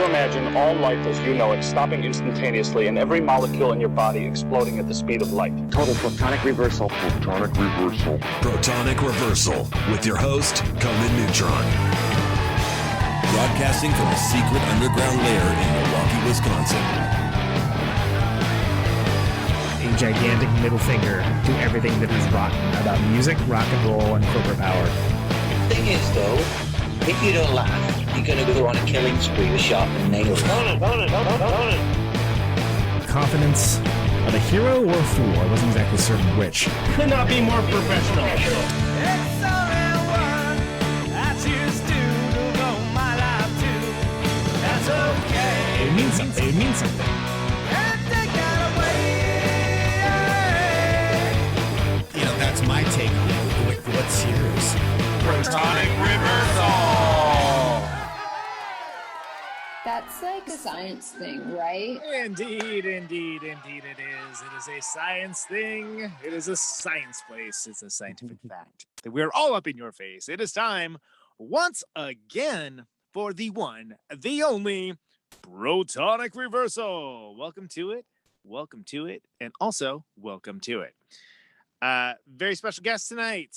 to imagine all life as you know it stopping instantaneously and every molecule in your body exploding at the speed of light. Total protonic reversal. Protonic reversal. Protonic Reversal with your host, Conan Neutron. Broadcasting from a secret underground lair in Milwaukee, Wisconsin. A gigantic middle finger to everything that is rotten about music, rock and roll, and corporate power. The thing is, though, if you don't laugh, you're going to go on a killing spree with sharpened nails. Confidence of a hero or a fool. I wasn't exactly certain which. Could not be more professional. It's only one I choose to devote my life to. That's okay. It means something. It means something. And take that away. You know, that's my take on it. What's yours? Protonic Reversal. That's like a science thing, right? Indeed it is. It is a science thing. It is a science place. It's a scientific fact that we're all up in your face. It is time once again for the one, the only Protonic Reversal. Welcome to it, and also welcome to it. Very special guest tonight.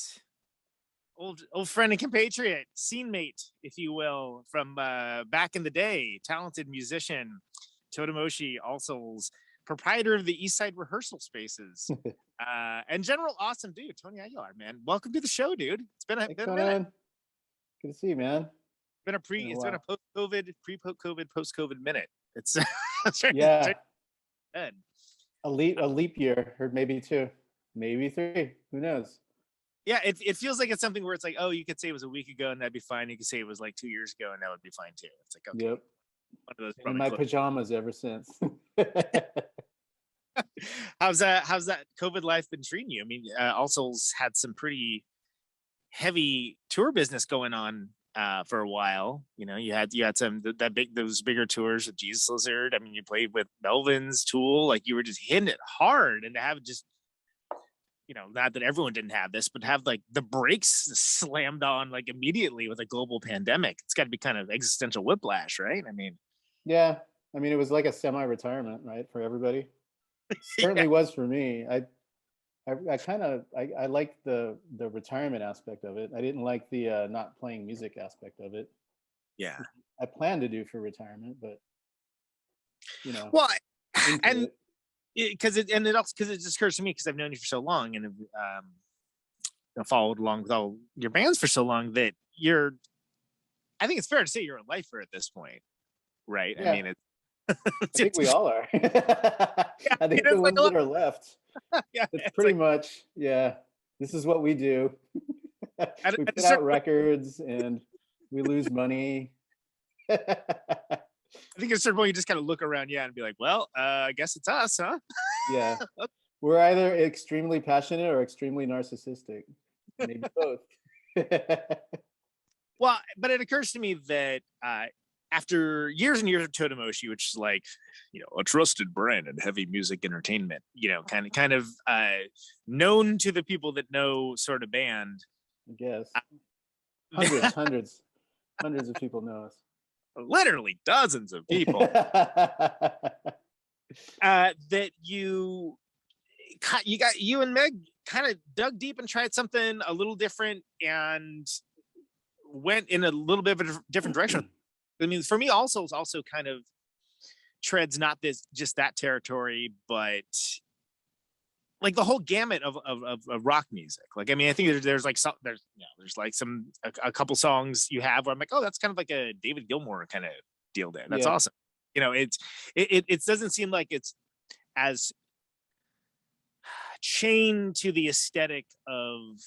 Old friend and compatriot, scene mate, if you will, from back in the day, talented musician, Totimoshi, Allsouls, proprietor of the Eastside Rehearsal spaces, and general awesome dude, Tony Aguilar, man. Welcome to the show, dude. It's been a minute. Good to see you, man. Been a post-COVID, pre-COVID, post-COVID minute. It's yeah. Good. A leap year, or maybe 2, maybe 3. Who knows? Yeah, it feels like it's something where it's like, oh, you could say it was a week ago and that'd be fine. You could say it was like 2 years ago and that would be fine too. It's like, okay. Yep. One of those in my pajamas ever since. How's that COVID life been treating you? I mean, Allsouls had some pretty heavy tour business going on for a while. You know, you had some those bigger tours with Jesus Lizard. I mean, you played with Melvins, TOOL, like you were just hitting it hard, and to have just, you know, not that everyone didn't have this, but have like the brakes slammed on like immediately with a global pandemic. It's got to be kind of existential whiplash, right? I mean, yeah. I mean, it was like a semi-retirement, right, for everybody. It certainly was for me. I liked the retirement aspect of it. I didn't like the not playing music aspect of it. Yeah. I planned to do for retirement, but you know. Well, and because it just occurs to me, because I've known you for so long and have followed along with all your bands for so long, that I think it's fair to say you're a lifer at this point, right? Yeah. I mean, I think we all are. Yeah, I think the ones that are left, yeah, it's pretty much, yeah, this is what we do. We put out records and we lose money. I think at a certain point you just kind of look around, and be like, well, I guess it's us, huh? Yeah. We're either extremely passionate or extremely narcissistic. Maybe both. Well, but it occurs to me that after years and years of Totimoshi, which is like, you know, a trusted brand in heavy music entertainment, you know, kind of known to the people that know sort of band. I guess. Hundreds of people know us. Literally dozens of people. That you and Meg kind of dug deep and tried something a little different and went in a little bit of a different direction. I mean, for me, also kind of treads not just that territory, but like the whole gamut of rock music. Like, I mean, I think there's like a couple songs you have where I'm like, oh, that's kind of like a David Gilmour kind of deal there. That's awesome. You know, it doesn't seem like it's as chained to the aesthetic of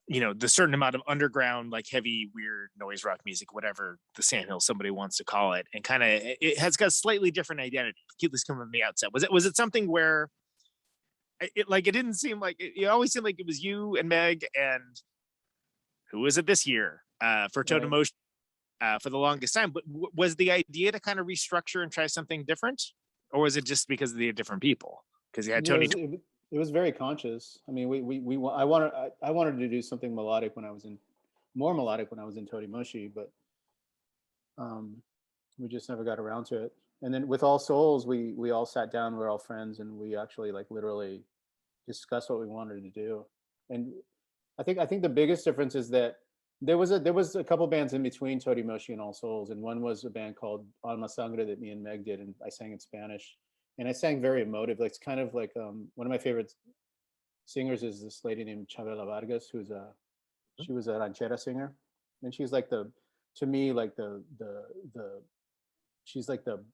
you know, the certain amount of underground, like heavy, weird noise rock music, whatever the sandhill somebody wants to call it, and kind of it has got a slightly different identity. Keep this coming from the outset. Was it something where it didn't seem like it always seemed like it was you and Meg and who was it this year for Totimoshi for the longest time? But was the idea to kind of restructure and try something different, or was it just because of the different people? Because you had Tony. It was very conscious. I mean, I wanted to do something melodic more melodic when I was in Totimoshi, but We just never got around to it. And then with All Souls, we all sat down. We're all friends, and we actually like literally discussed what we wanted to do. And I think the biggest difference is that there was a couple bands in between Totimoshi and All Souls, and one was a band called Alma Sangre that me and Meg did, and I sang in Spanish, and I sang very emotive. Like it's kind of like one of my favorite singers is this lady named Chavela Vargas, she was a ranchera singer, and she's like to me like the she's like the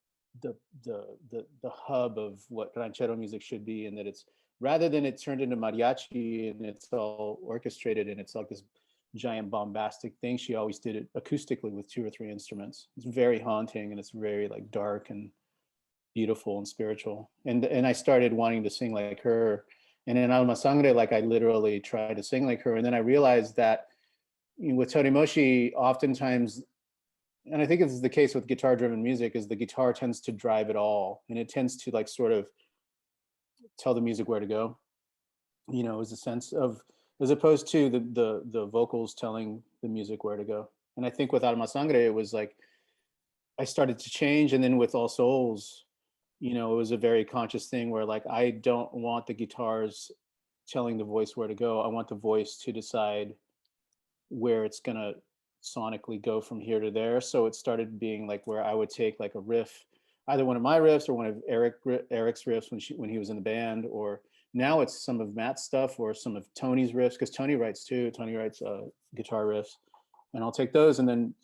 hub of what ranchero music should be, and that it's rather than it turned into mariachi and it's all orchestrated and it's like this giant bombastic thing, she always did it acoustically with 2 or 3 instruments. It's very haunting and it's very like dark and beautiful and spiritual. And I started wanting to sing like her. And in Alma Sangre, like I literally tried to sing like her. And then I realized that with Totimoshi, oftentimes, and I think this is the case with guitar driven music, is the guitar tends to drive it all. And it tends to like sort of tell the music where to go, is a sense of, as opposed to the vocals telling the music where to go. And I think with Alma Sangre, it was like, I started to change. And then with All Souls, it was a very conscious thing where like, I don't want the guitars telling the voice where to go. I want the voice to decide where it's gonna sonically go from here to there. So it started being like where I would take like a riff, either one of my riffs or one of Erik's riffs when he was in the band, or now it's some of Matt's stuff or some of Tony's riffs, because Tony writes too. Tony writes guitar riffs, and I'll take those, and then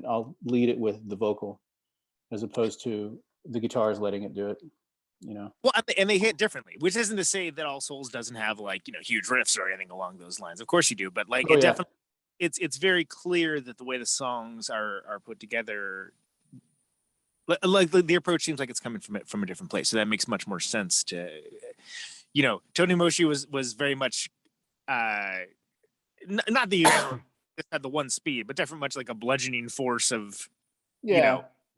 I'll lead it with the vocal, as opposed to the guitars letting it do it. Well, and they hit differently, which isn't to say that All Souls doesn't have like huge riffs or anything along those lines. Of course you do, but like definitely. It's very clear that the way the songs are put together, like the approach seems like it's coming from a different place. So that makes much more sense to, Totimoshi was very much, not that you just had the one speed, but definitely much like a bludgeoning force of, we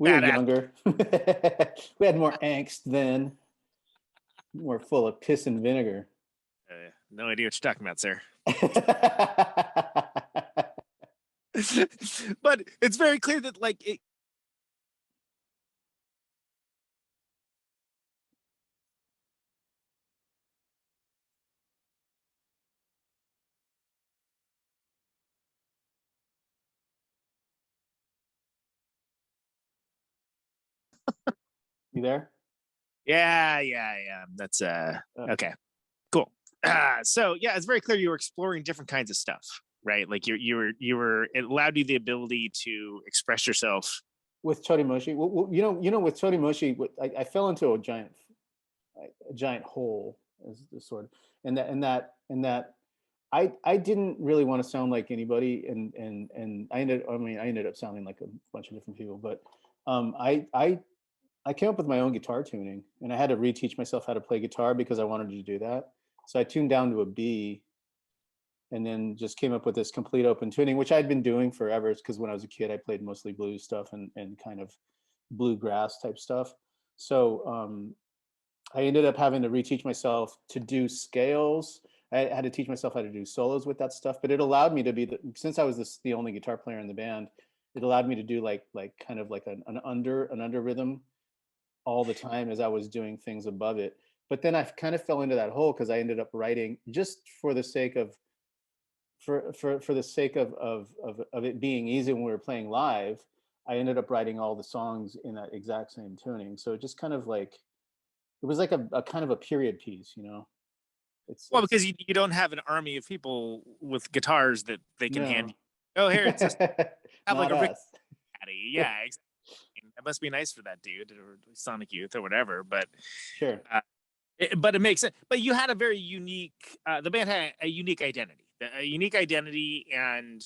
were younger. We had more angst then. More full of piss and vinegar. No idea what you're talking about, sir. But it's very clear that like it. You there? Yeah. That's okay. Cool. So yeah, it's very clear you were exploring different kinds of stuff, right? Like you were it allowed you the ability to express yourself with Totimoshi. Well, with Totimoshi, I fell into a giant hole, as the sort of, and that I didn't really want to sound like anybody, and I ended up sounding like a bunch of different people, but I came up with my own guitar tuning, and I had to reteach myself how to play guitar because I wanted to do that. So I tuned down to a B, and then just came up with this complete open tuning, which I'd been doing forever, because when I was a kid, I played mostly blues stuff and kind of bluegrass type stuff. So I ended up having to reteach myself to do scales. I had to teach myself how to do solos with that stuff, but it allowed me to be, since I was the only guitar player in the band, it allowed me to do like kind of like an under rhythm all the time as I was doing things above it. But then I kind of fell into that hole because I ended up writing, just for the sake of it being easy when we were playing live, I ended up writing all the songs in that exact same tuning. So it just kind of like, it was like a kind of a period piece, because you don't have an army of people with guitars that they can hand you. Oh, here, it's just have like a Rick Daddy. Yeah, exactly. It must be nice for that dude, or Sonic Youth or whatever, but sure. But it makes sense. But you had a very unique, the band had a unique identity, and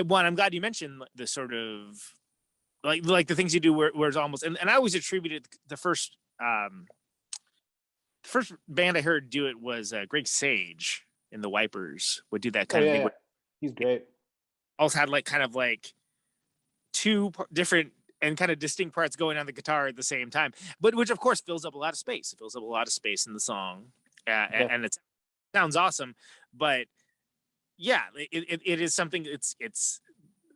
one, I'm glad you mentioned the sort of like the things you do where it's almost, and I always attributed the first band I heard do it was Greg Sage in the Wipers would do that kind of thing. He's great. Also had kind of two different and kind of distinct parts going on the guitar at the same time, but which of course fills up a lot of space. It fills up a lot of space in the song, and it sounds awesome. But yeah, it is something. It's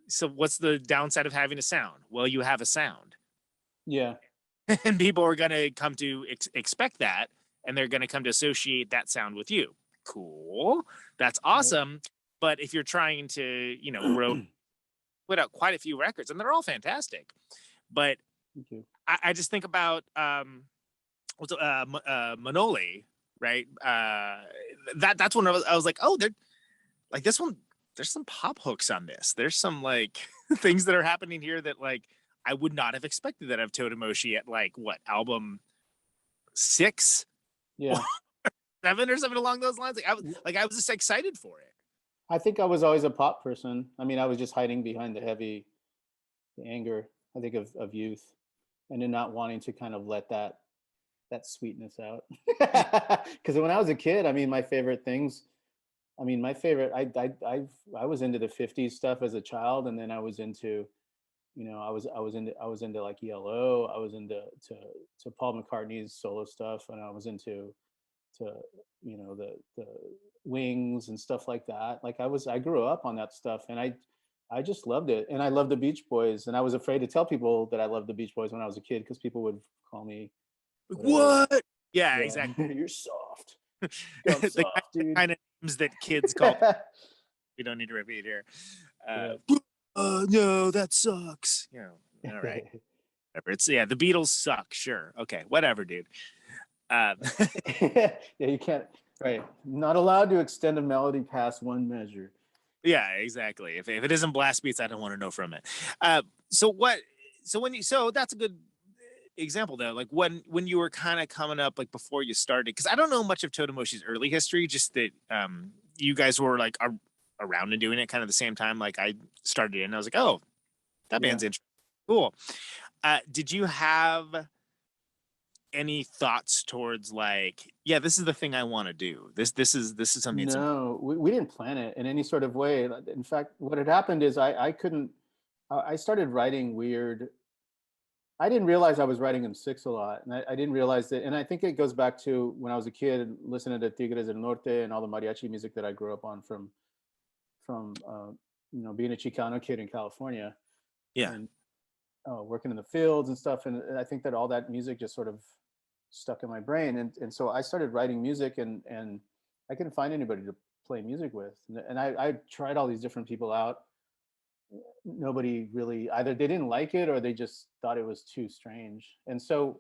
so what's the downside of having a sound? Well, you have a sound. Yeah. And people are going to come to expect that, and they're going to come to associate that sound with you. Cool. That's awesome. But if you're trying to, put out quite a few records, and they're all fantastic, but I just think about Manoli, right? That's when I was like, oh, they're like this one. There's some pop hooks on this. There's some like things that are happening here that like I would not have expected that of Totimoshi at like what, album 6? Yeah. 7 or something along those lines. I was just excited for it. I think I was always a pop person. I mean, I was just hiding behind the anger, I think, of youth, and then not wanting to kind of let that sweetness out. Because when I was a kid, I mean, my favorite things, I was into the 50s stuff as a child, and then I was into, I was into like ELO, I was into to Paul McCartney's solo stuff, and I was into the Wings and stuff like that. Like I grew up on that stuff, and I just loved it. And I loved the Beach Boys, and I was afraid to tell people that I loved the Beach Boys when I was a kid, because people would call me what? Yeah, exactly. You're soft. Soft, the kind of names that kids call. We don't need to repeat here. No, that sucks. All right. Whatever. It's the Beatles suck. Sure. Okay. Whatever, dude. Yeah, you can't. Right. Not allowed to extend a melody past one measure. Yeah, exactly. If it isn't blast beats, I don't want to know from it. So that's a good example though. Like when you were kind of coming up, like before you started, because I don't know much of Totimoshi's early history, just that you guys were like around and doing it kind of the same time. Like I started in, I was like, oh, that band's interesting. Cool. Did you have any thoughts towards like, yeah, this is the thing I want to do? This is something. No, we didn't plan it in any sort of way. In fact, what had happened is I started writing weird. I didn't realize I was writing in 6 a lot, and I didn't realize that. And I think it goes back to when I was a kid, listening to Tigres del Norte and all the mariachi music that I grew up on from being a Chicano kid in California. Yeah. And working in the fields and stuff. And I think that all that music just sort of stuck in my brain. And so I started writing music, and I couldn't find anybody to play music with. And I tried all these different people out. Nobody really, either they didn't like it or they just thought it was too strange. And so,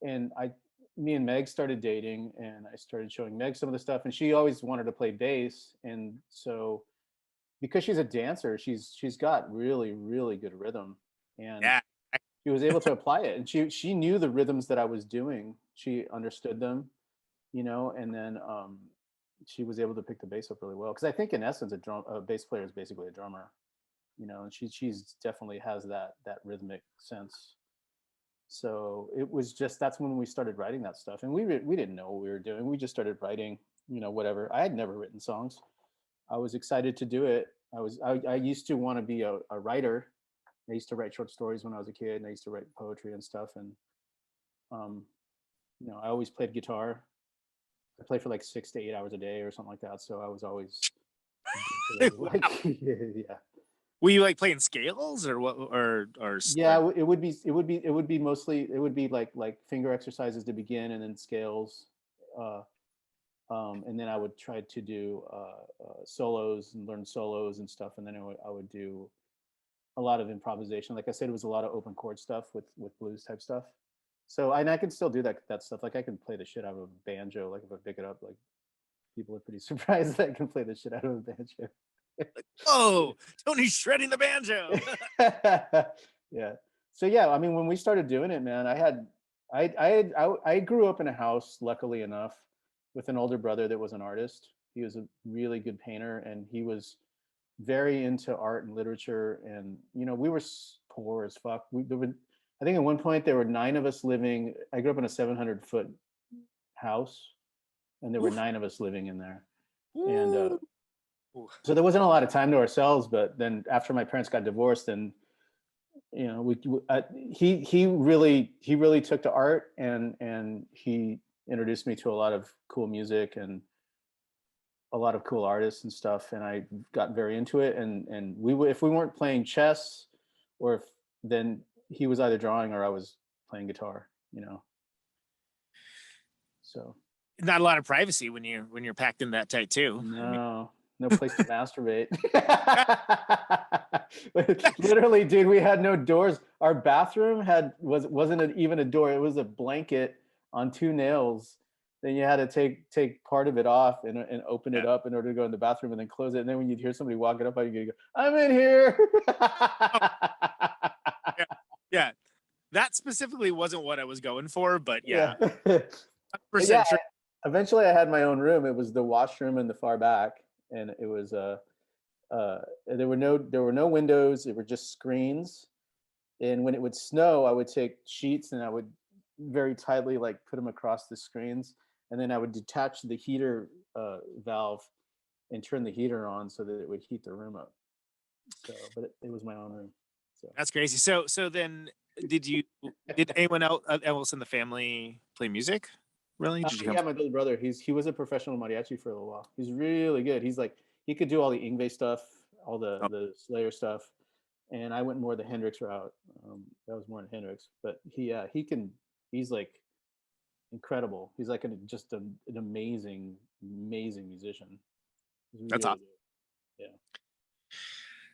me and Meg started dating, and I started showing Meg some of the stuff, and she always wanted to play bass. And so, because she's a dancer, she's got really, really good rhythm. And she was able to apply it, and she knew the rhythms that I was doing. She understood them, and then she was able to pick the bass up really well. Because I think in essence, a bass player is basically a drummer, and she's definitely has that rhythmic sense. So it was just, that's when we started writing that stuff, and we didn't know what we were doing. We just started writing, whatever. I had never written songs. I was excited to do it. I used to want to be a writer. I used to write short stories when I was a kid, and I used to write poetry and stuff. And, I always played guitar. I played for like 6 to 8 hours a day or something like that. So I was always yeah. Were you like playing scales or what? Or yeah, it would be mostly, it would be like finger exercises to begin, and then scales. And then I would try to do solos and learn solos and stuff. And then I would do a lot of improvisation. Like I said, it was a lot of open chord stuff with blues type stuff. So and I can still do that stuff. Like I can play the shit out of a banjo. Like if I pick it up, like people are pretty surprised that I can play the shit out of a banjo. Oh, Tony's shredding the banjo. Yeah. So yeah, I mean, when we started doing it, man, I grew up in a house, luckily enough, with an older brother that was an artist. He was a really good painter, and he was very into art and literature. And we were poor as fuck. I think at one point there were 9 of us living. I grew up in a 700-foot house, and there were 9 of us living in there. And so there wasn't a lot of time to ourselves. But then after my parents got divorced, and he really took to art, and he introduced me to a lot of cool music. And a lot of cool artists and stuff, and I got very into it. And if we weren't playing chess, or if then he was either drawing or I was playing guitar, So Not a lot of privacy when you're packed in that tight too. No place to masturbate. Literally, dude, we had no doors. Our bathroom wasn't even a door. It was a blanket on 2 nails. Then you had to take part of it off and open it up in order to go in the bathroom, and then close it. And then when you'd hear somebody walking up, you'd go, "I'm in here." Yeah. That specifically wasn't what I was going for, but yeah. But yeah, sure. Eventually I had my own room. It was the washroom in the far back, and it was there were no windows. It were just screens. And when it would snow, I would take sheets and I would very tightly put them across the screens, and then I would detach the heater valve and turn the heater on so that it would heat the room up. So, but it was my own room. So that's crazy. So then, did anyone else in the family play music? Really? Did you yeah, my little brother. He was a professional mariachi for a little while. He's really good. He's he could do all the Yngwie stuff, all the Slayer stuff, and I went more the Hendrix route. That was more in Hendrix, but he's incredible. He's just an amazing musician. That's awesome. Yeah.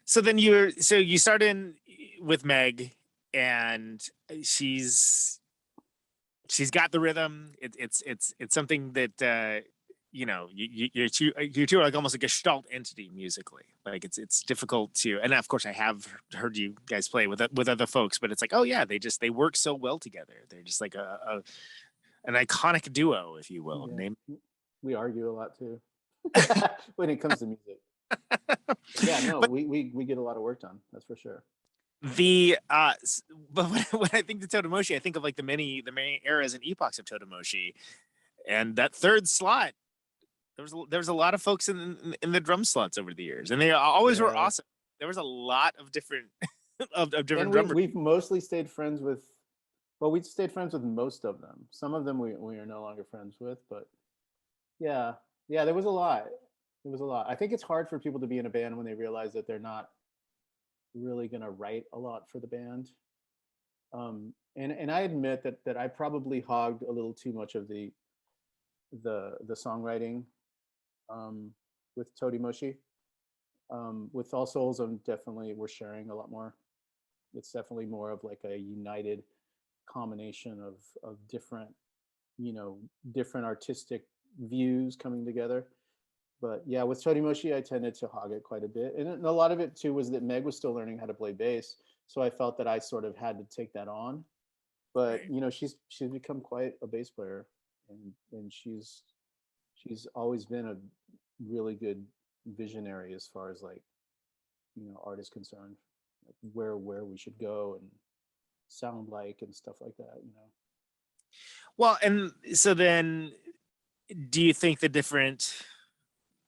So then you start in with Meg, and she's got the rhythm. It's something that you two are like almost a gestalt entity musically. Like it's difficult to, and of course I have heard you guys play with other folks, but it's like, oh yeah, they work so well together. They're just like an iconic duo, if you will. Yeah. We argue a lot too when it comes to music. Yeah, no, we get a lot of work done. That's for sure. But when I think of Totimoshi, I think of the many eras and epochs of Totimoshi, and that third slot. There was a lot of folks in the drum slots over the years, and they always were awesome. There was a lot of different of different drummers. We've mostly stayed friends with. Well, we stayed friends with most of them. Some of them we are no longer friends with, but yeah, there was a lot. It was a lot. I think it's hard for people to be in a band when they realize that they're not really going to write a lot for the band. And I admit that I probably hogged a little too much of the songwriting with Totimoshi. With All Souls, we're sharing a lot more. It's definitely more of a united combination of different, different artistic views coming together. But yeah, with Totimoshi, I tended to hog it quite a bit. And a lot of it too was that Meg was still learning how to play bass. So I felt that I sort of had to take that on. But, she's become quite a bass player, and she's always been a really good visionary as far as art is concerned, where we should go and sound and stuff like that, Well, and so then do you think the different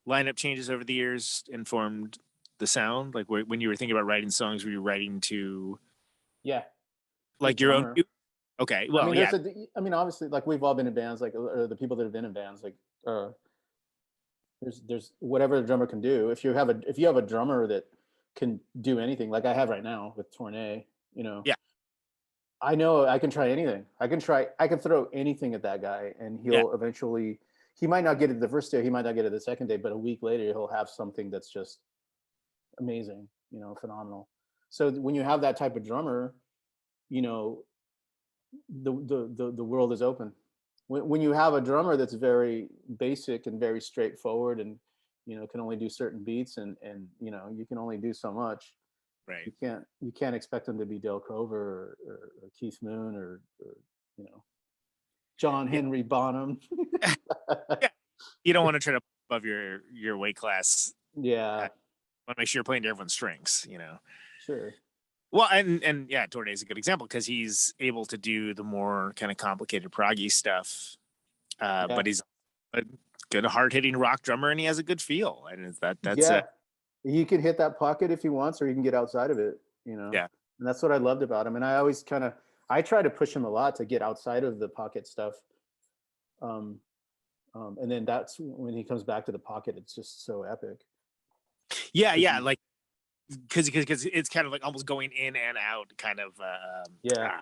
lineup changes over the years informed the sound? When you were thinking about writing songs, were you writing to your own? Okay, well, obviously, we've all been in bands, the people that have been in bands, there's whatever the drummer can do. If you have a drummer that can do anything, like I have right now with Tournay, I know I can try anything. I can throw anything at that guy, and he'll eventually. He might not get it the first day. He might not get it the second day, but a week later, he'll have something that's just amazing, phenomenal. So when you have that type of drummer, the world is open. When you have a drummer that's very basic and very straightforward, and can only do certain beats, and you can only do so much. Right. You can't expect them to be Dale Crover or Keith Moon or John Henry Bonham. You don't want to try to above your weight class. Yeah. You want to make sure you're playing to everyone's strengths, Sure. Well, and yeah, Tournay is a good example because he's able to do the more kind of complicated proggy stuff. But he's a good hard-hitting rock drummer, and he has a good feel. And that's he can hit that pocket if he wants, or he can get outside of it, Yeah. And that's what I loved about him. And I always I try to push him a lot to get outside of the pocket stuff. And then that's when he comes back to the pocket, it's just so epic. Yeah, like because it's kind of like almost going in and out, kind of. Yeah.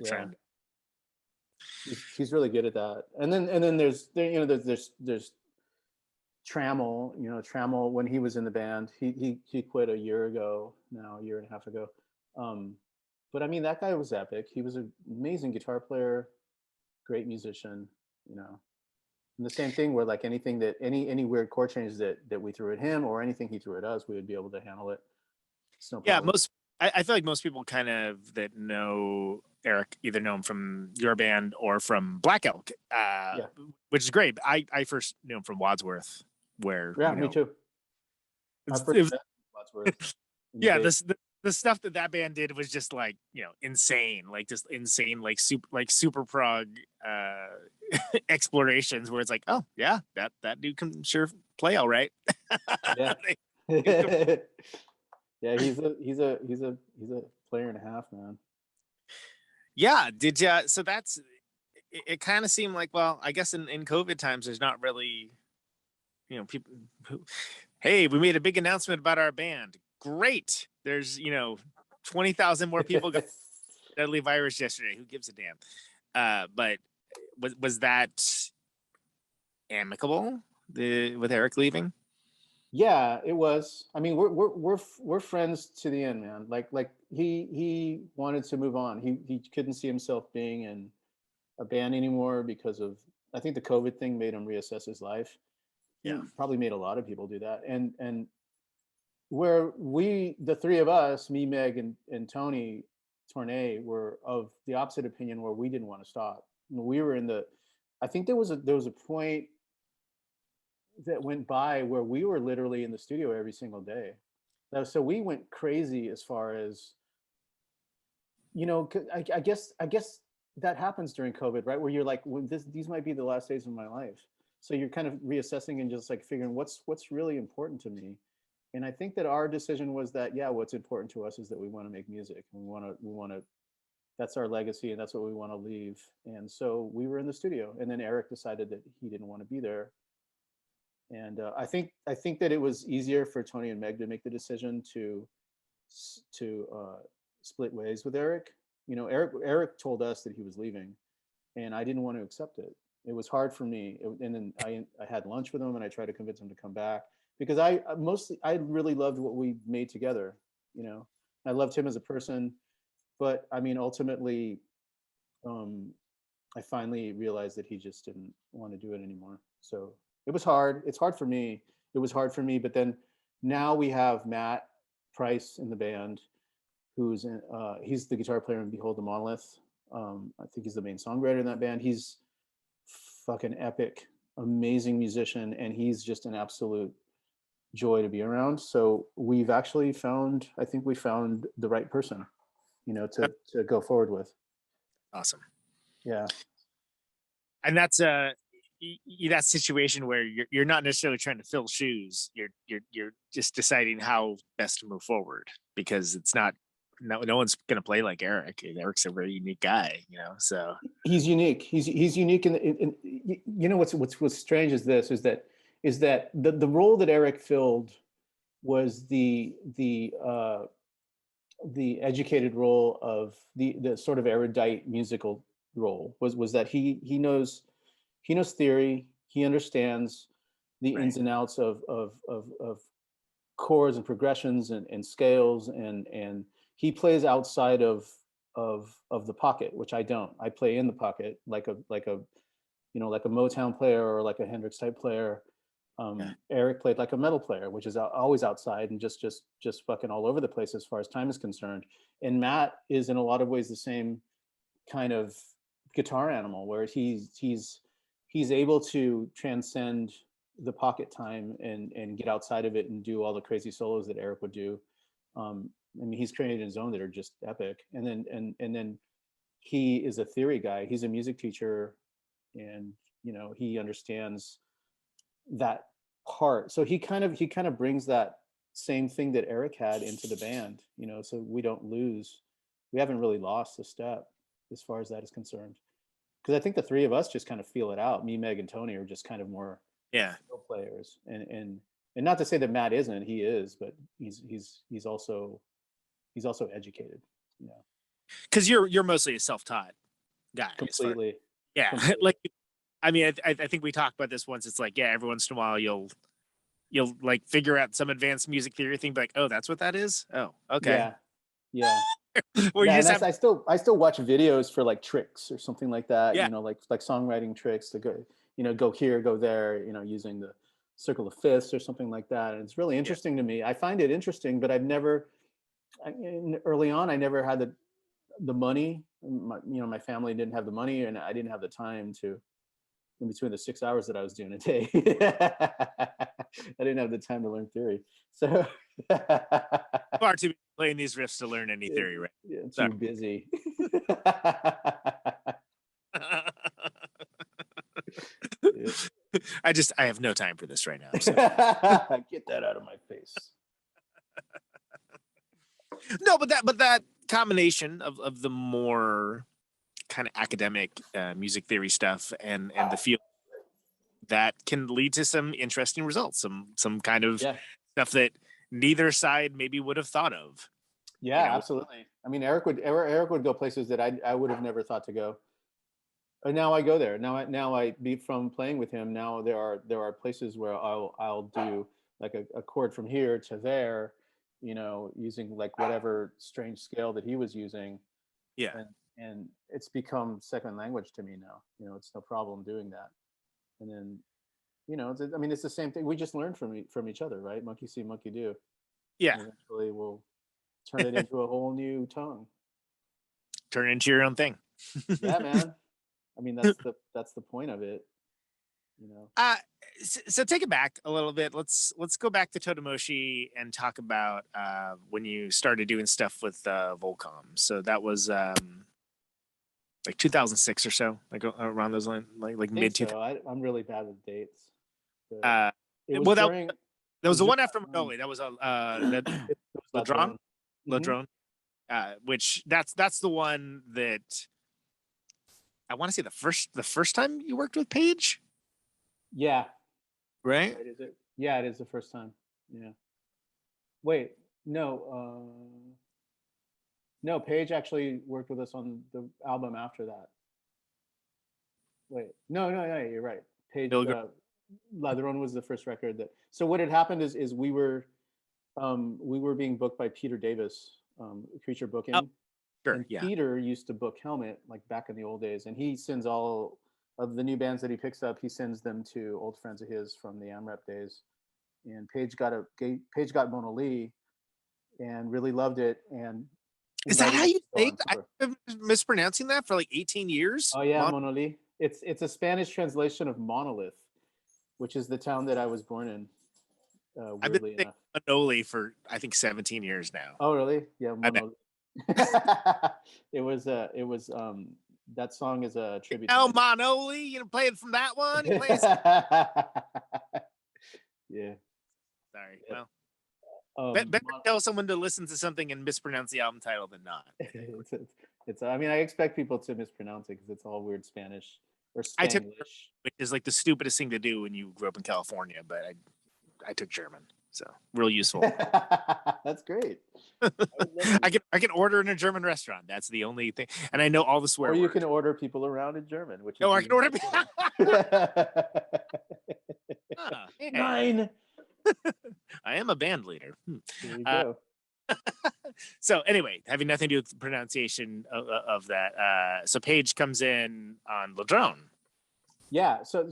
Trying. He's really good at that. And then there's Trammel. Trammel, when he was in the band, he quit a year and a half ago. But I mean, that guy was epic. He was an amazing guitar player, great musician. And the same thing where like anything that any weird chord changes that we threw at him or anything he threw at us, we would be able to handle it. It's no problem. I feel like most people kind of that know Erik either know him from your band or from Black Elk, which is great. I first knew him from Wadsworth, where me too. Wadsworth. Yeah, the stuff that band did was just like insane, like just insane, like super prog explorations where it's like, oh yeah, that dude can sure play all right. Yeah. Yeah, he's a player and a half, man. Yeah, did you? So that's it. Kind of seemed like, well, I guess in COVID times, there's not really, people who, hey, we made a big announcement about our band. Great. There's 20,000 more people got deadly virus yesterday. Who gives a damn? But was that amicable with Erik leaving? Yeah, it was. I mean, we're friends to the end, man. Like he wanted to move on. He couldn't see himself being in a band anymore because of, I think the COVID thing made him reassess his life. Yeah, probably made a lot of people do that. And where the three of us, me, Meg, and Tony Tournay, were of the opposite opinion, where we didn't want to stop. We were I think there was a point that went by where we were literally in the studio every single day. So we went crazy as far as, I guess that happens during COVID, right? Where you're like, well, these might be the last days of my life. So you're kind of reassessing and just like figuring what's really important to me. And I think that our decision was that, what's important to us is that we want to make music. We want to, that's our legacy and that's what we want to leave. And so we were in the studio, and then Erik decided that he didn't want to be there. And I think that it was easier for Tony and Meg to make the decision to split ways with Erik. Erik told us that he was leaving, and I didn't want to accept it. It was hard for me. And then I had lunch with him, and I tried to convince him to come back because I really loved what we made together. I loved him as a person, but I mean, ultimately, I finally realized that he just didn't want to do it anymore. So it was hard. It's hard for me. It was hard for me. But then now we have Matt Price in the band, he's the guitar player in Behold the Monolith. I think he's the main songwriter in that band. He's fucking epic, amazing musician, and he's just an absolute joy to be around. So we've actually found the right person, to go forward with. Awesome. Yeah. And that's that situation where you're not necessarily trying to fill shoes. You're just deciding how best to move forward, because it's not, no one's going to play like Erik. Erik's a very unique guy, so he's unique. He's unique. In what's strange is that the role that Erik filled was the educated role of the sort of erudite musical role was that he knows theory. He understands the ins and outs of chords and progressions and scales, and he plays outside of the pocket, which I don't. I play in the pocket like a Motown player or like a Hendrix type player. Erik played like a metal player, which is always outside and just fucking all over the place as far as time is concerned. And Matt is in a lot of ways the same kind of guitar animal, where he's able to transcend the pocket time and get outside of it and do all the crazy solos that Erik would do. I mean, he's created his own that are just epic. And then he is a theory guy. He's a music teacher, and he understands that part. So he kind of brings that same thing that Erik had into the band. So we haven't really lost a step as far as that is concerned. because I think the three of us just kind of feel it out. Me, Meg, and Tony are just kind of more Yeah. skill players, and not to say that Matt isn't. He is, but he's also educated. You know, Because you're mostly a self-taught guy. completely. Yeah. Completely. Like, I mean, I think we talked about this once. It's like, yeah, every once in a while you'll like figure out some advanced music theory thing, like, oh, that's what that is. Oh, okay. Yeah. Where you Yeah, just and I still watch videos for like tricks or something like that. Yeah. You know, like songwriting tricks to go here, go there. You know, using the circle of fifths or something like that. And it's really interesting to me. I find it interesting, but I've never. Early on, I never had the money. My family didn't have the money, and I didn't have the time to. In between the 6 hours that I was doing a day, I didn't have the time to learn theory. So far too busy playing these riffs to learn any theory, right? Yeah, too busy. I have no time for this right now. So. Get that out of my face. No, but that combination of the more kind of academic music theory stuff and the feel that can lead to some interesting results, some kind of stuff that neither side maybe would have thought of. Yeah, absolutely. I mean, Erik would go places that I would have never thought to go. And now I go there. Now I be from playing with him. Now there are places where I'll do like a chord from here to there, using like whatever strange scale that he was using. Yeah. And it's become second language to me now. It's no problem doing that. And then, it's the same thing. We just learn from each other, right? Monkey see, monkey do. Yeah. And eventually we'll turn it into a whole new tongue. Turn it into your own thing. Yeah, man. I mean, that's the point of it. So take it back a little bit. Let's go back to Totimoshi and talk about when you started doing stuff with Volcom. So that was like 2006 or so, like around those lines, like mid 2000s. So. I'm really bad with dates. That was the one after Manoli. That was Neutron. Neutron. Which that's the one that I want to say the first time you worked with Paige. Yeah. Right? Is it? Yeah, it is the first time. Yeah. Wait, no. No, Paige actually worked with us on the album after that. Wait, no, you're right. Paige, Ladron was the first record that. So what had happened is we were being booked by Peter Davis, Creature Booking. Oh, sure. And yeah. Peter used to book Helmet like back in the old days, and he sends all of the new bands that he picks up. He sends them to old friends of his from the AmRep days. And Paige got Mona Lee, and really loved it. And is that how you say that? I've been mispronouncing that for like 18 years. Oh yeah, Mona Lee. It's a Spanish translation of monolith, which is the town that I was born in. I've been saying Manoli for I think 17 years now. Oh really? Yeah, Manoli. It was that song is a tribute. El Manoli, play it from that one. He plays. Yeah. Sorry. Well, better tell someone to listen to something and mispronounce the album title than not. It's. I mean, I expect people to mispronounce it because it's all weird Spanish or Spanglish. Which is like the stupidest thing to do when you grew up in California, but I took German, so real useful. That's great. I can order in a German restaurant. That's the only thing, and I know all the swear words. Or you can order people around in German, which. I can order people. Nine. I am a band leader. There you go. So anyway, having nothing to do with the pronunciation of that. So Paige comes in on Ladron. Yeah. So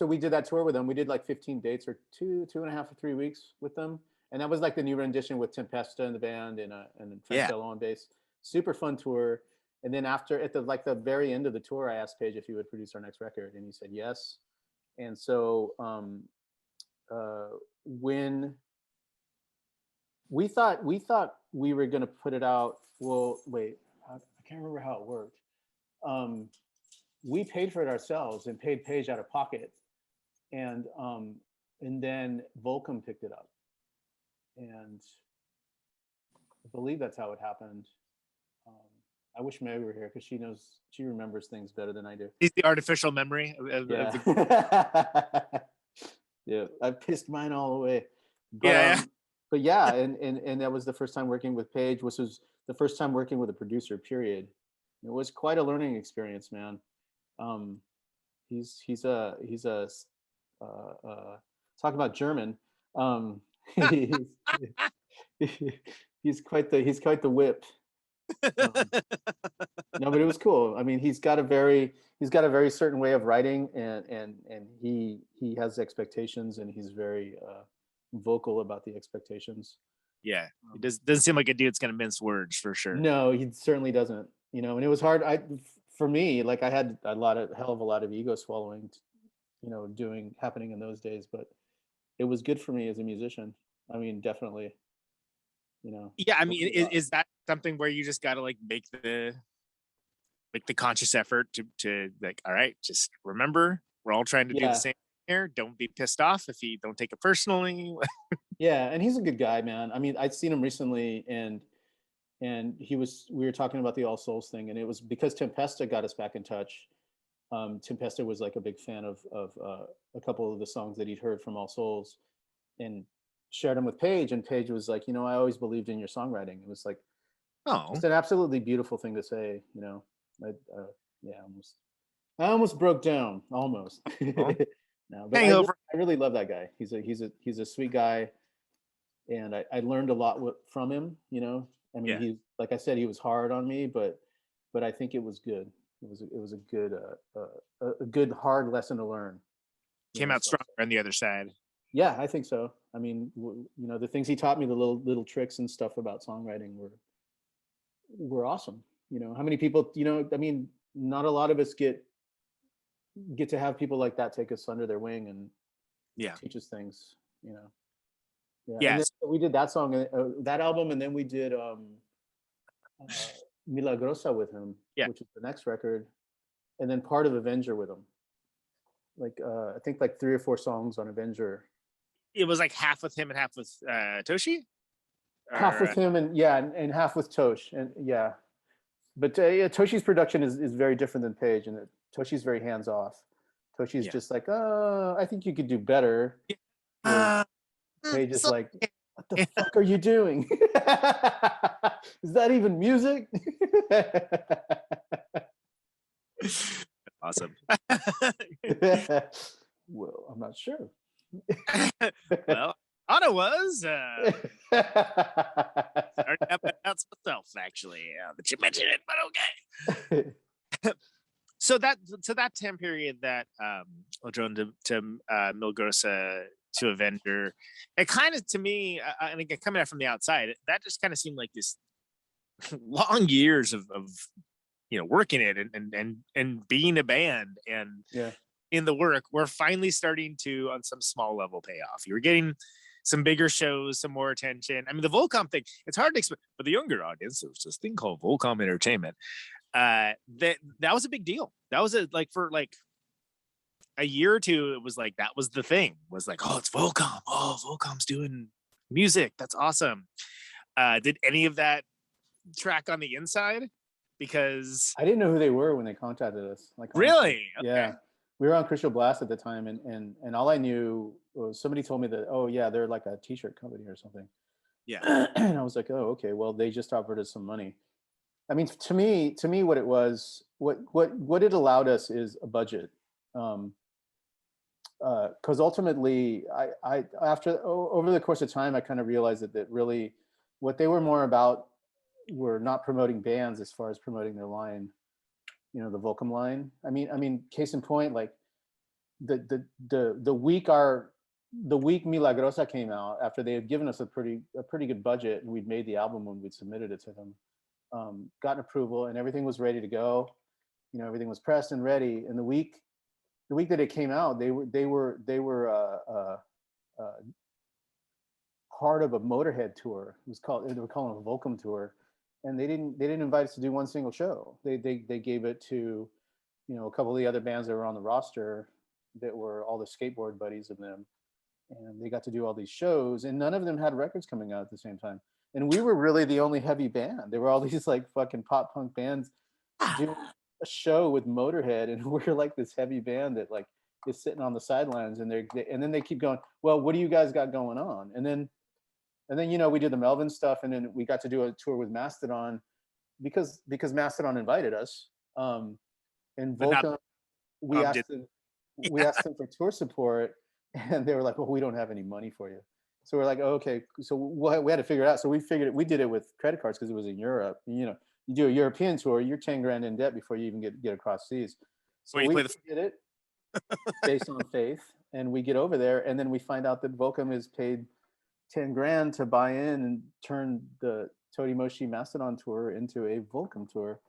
we did that tour with them. We did like 15 dates or 2.5 or 3 weeks with them. And that was like the new rendition with Tempesta in the band and Francello on bass. Super fun tour. And then at the very end of the tour, I asked Paige if he would produce our next record, and he said yes. And so when we thought we were going to put it out, well, wait, I can't remember how it worked. We paid for it ourselves and paid Paige out of pocket, and then Volcom picked it up, and I believe that's how it happened. I wish Mary were here because she remembers things better than I do. He's the artificial memory of Yeah. the, Yeah, I pissed mine all away. But, yeah. but yeah, and that was the first time working with Paige, which was the first time working with a producer, period. It was quite a learning experience, man. He's talk about German. He's, he's quite the whip. No, but it was cool. I mean, he's got a very certain way of writing, and he has expectations, and he's very vocal about the expectations. Yeah, it doesn't seem like a dude's gonna mince words for sure. No, he certainly doesn't. You know, and it was hard. For me, like I had hell of a lot of ego swallowing, happening in those days, but it was good for me as a musician. I mean, definitely. Yeah, I mean, is that something where you just got to like make the conscious effort to like, all right, just remember, we're all trying to do the same thing here. Don't be pissed off if you don't take it personally. Yeah, and he's a good guy, man. I mean, I'd seen him recently, and we were talking about the All Souls thing, and it was because Tempesta got us back in touch. Tempesta was like a big fan of a couple of the songs that he'd heard from All Souls, and shared them with Paige, and Paige was like, I always believed in your songwriting. It was like, it's an absolutely beautiful thing to say. I almost broke down, almost. No, but I really love that guy. He's a sweet guy, and I learned a lot from him. I mean, he, like I said, he was hard on me, but I think it was good. It was a good hard lesson to learn. Came out stronger on the other side. Yeah, I think so. I mean, the things he taught me, the little tricks and stuff about songwriting were awesome. How many people, I mean, not a lot of us get to have people like that take us under their wing and teach us things, Yeah. We did that song, that album, and then we did Milagrosa with him, which is the next record, and then part of Avenger with him. Like I think like 3 or 4 songs on Avenger. It was like half with him and half with Toshi. Half with him and half with Tosh, and but Toshi's production is very different than Paige, and Toshi's very hands off. Toshi's just like, I think you could do better. Paige is like, what the fuck are you doing? Is that even music? Awesome. Well, I'm not sure. Well, Anna was starting to announce myself, actually, that you mentioned it, but okay. So that time period that drone to Milagrosa to Avenger, it kind of, to me, and again, coming out from the outside, that just kind of seemed like this long years of working it and being a band, and in the work, we're finally starting to, on some small level, pay off. You were getting some bigger shows, some more attention. I mean, the Volcom thing, it's hard to explain for the younger audience. There's this thing called Volcom Entertainment. That was a big deal. That was for a year or two. It was like, that was the thing, was like, oh, it's Volcom. Oh, Volcom's doing music. That's awesome. Did any of that track on the inside? Because I didn't know who they were when they contacted us. Like, really? Okay. Yeah. We were on Crystal Blast at the time, and all I knew was somebody told me that, oh yeah, they're like a t-shirt company or something. Yeah. And I was like, oh, okay, well, they just offered us some money. I mean, to me, what it was, what it allowed us is a budget. Because ultimately, I after over the course of time, I kind of realized that really what they were more about were not promoting bands as far as promoting their line, the Volcom line. I mean, case in point, like the week Milagrosa came out, after they had given us a pretty good budget, and we'd made the album when we'd submitted it to them, gotten approval, and everything was ready to go. Everything was pressed and ready. And the week that it came out, they were part of a Motorhead tour. They were calling it a Volcom tour, and they didn't invite us to do one single show. They gave it to a couple of the other bands that were on the roster that were all the skateboard buddies of them, and they got to do all these shows, and none of them had records coming out at the same time. And we were really the only heavy band. There were all these like fucking pop punk bands doing a show with Motorhead, and we're like this heavy band that like is sitting on the sidelines, and and then they keep going, well, what do you guys got going on? And then we did the Melvin stuff, and then we got to do a tour with Mastodon because Mastodon invited us. And Volcom, we asked them for tour support, and they were like, well, we don't have any money for you. So we're like, oh, okay. So we had to figure it out. So we did it with credit cards because it was in Europe. You do a European tour, you're 10 grand in debt before you even get across seas. So we did it based on faith, and we get over there, and then we find out that Volcom is paid 10 grand to buy in and turn the Totimoshi Mastodon tour into a Volcom tour.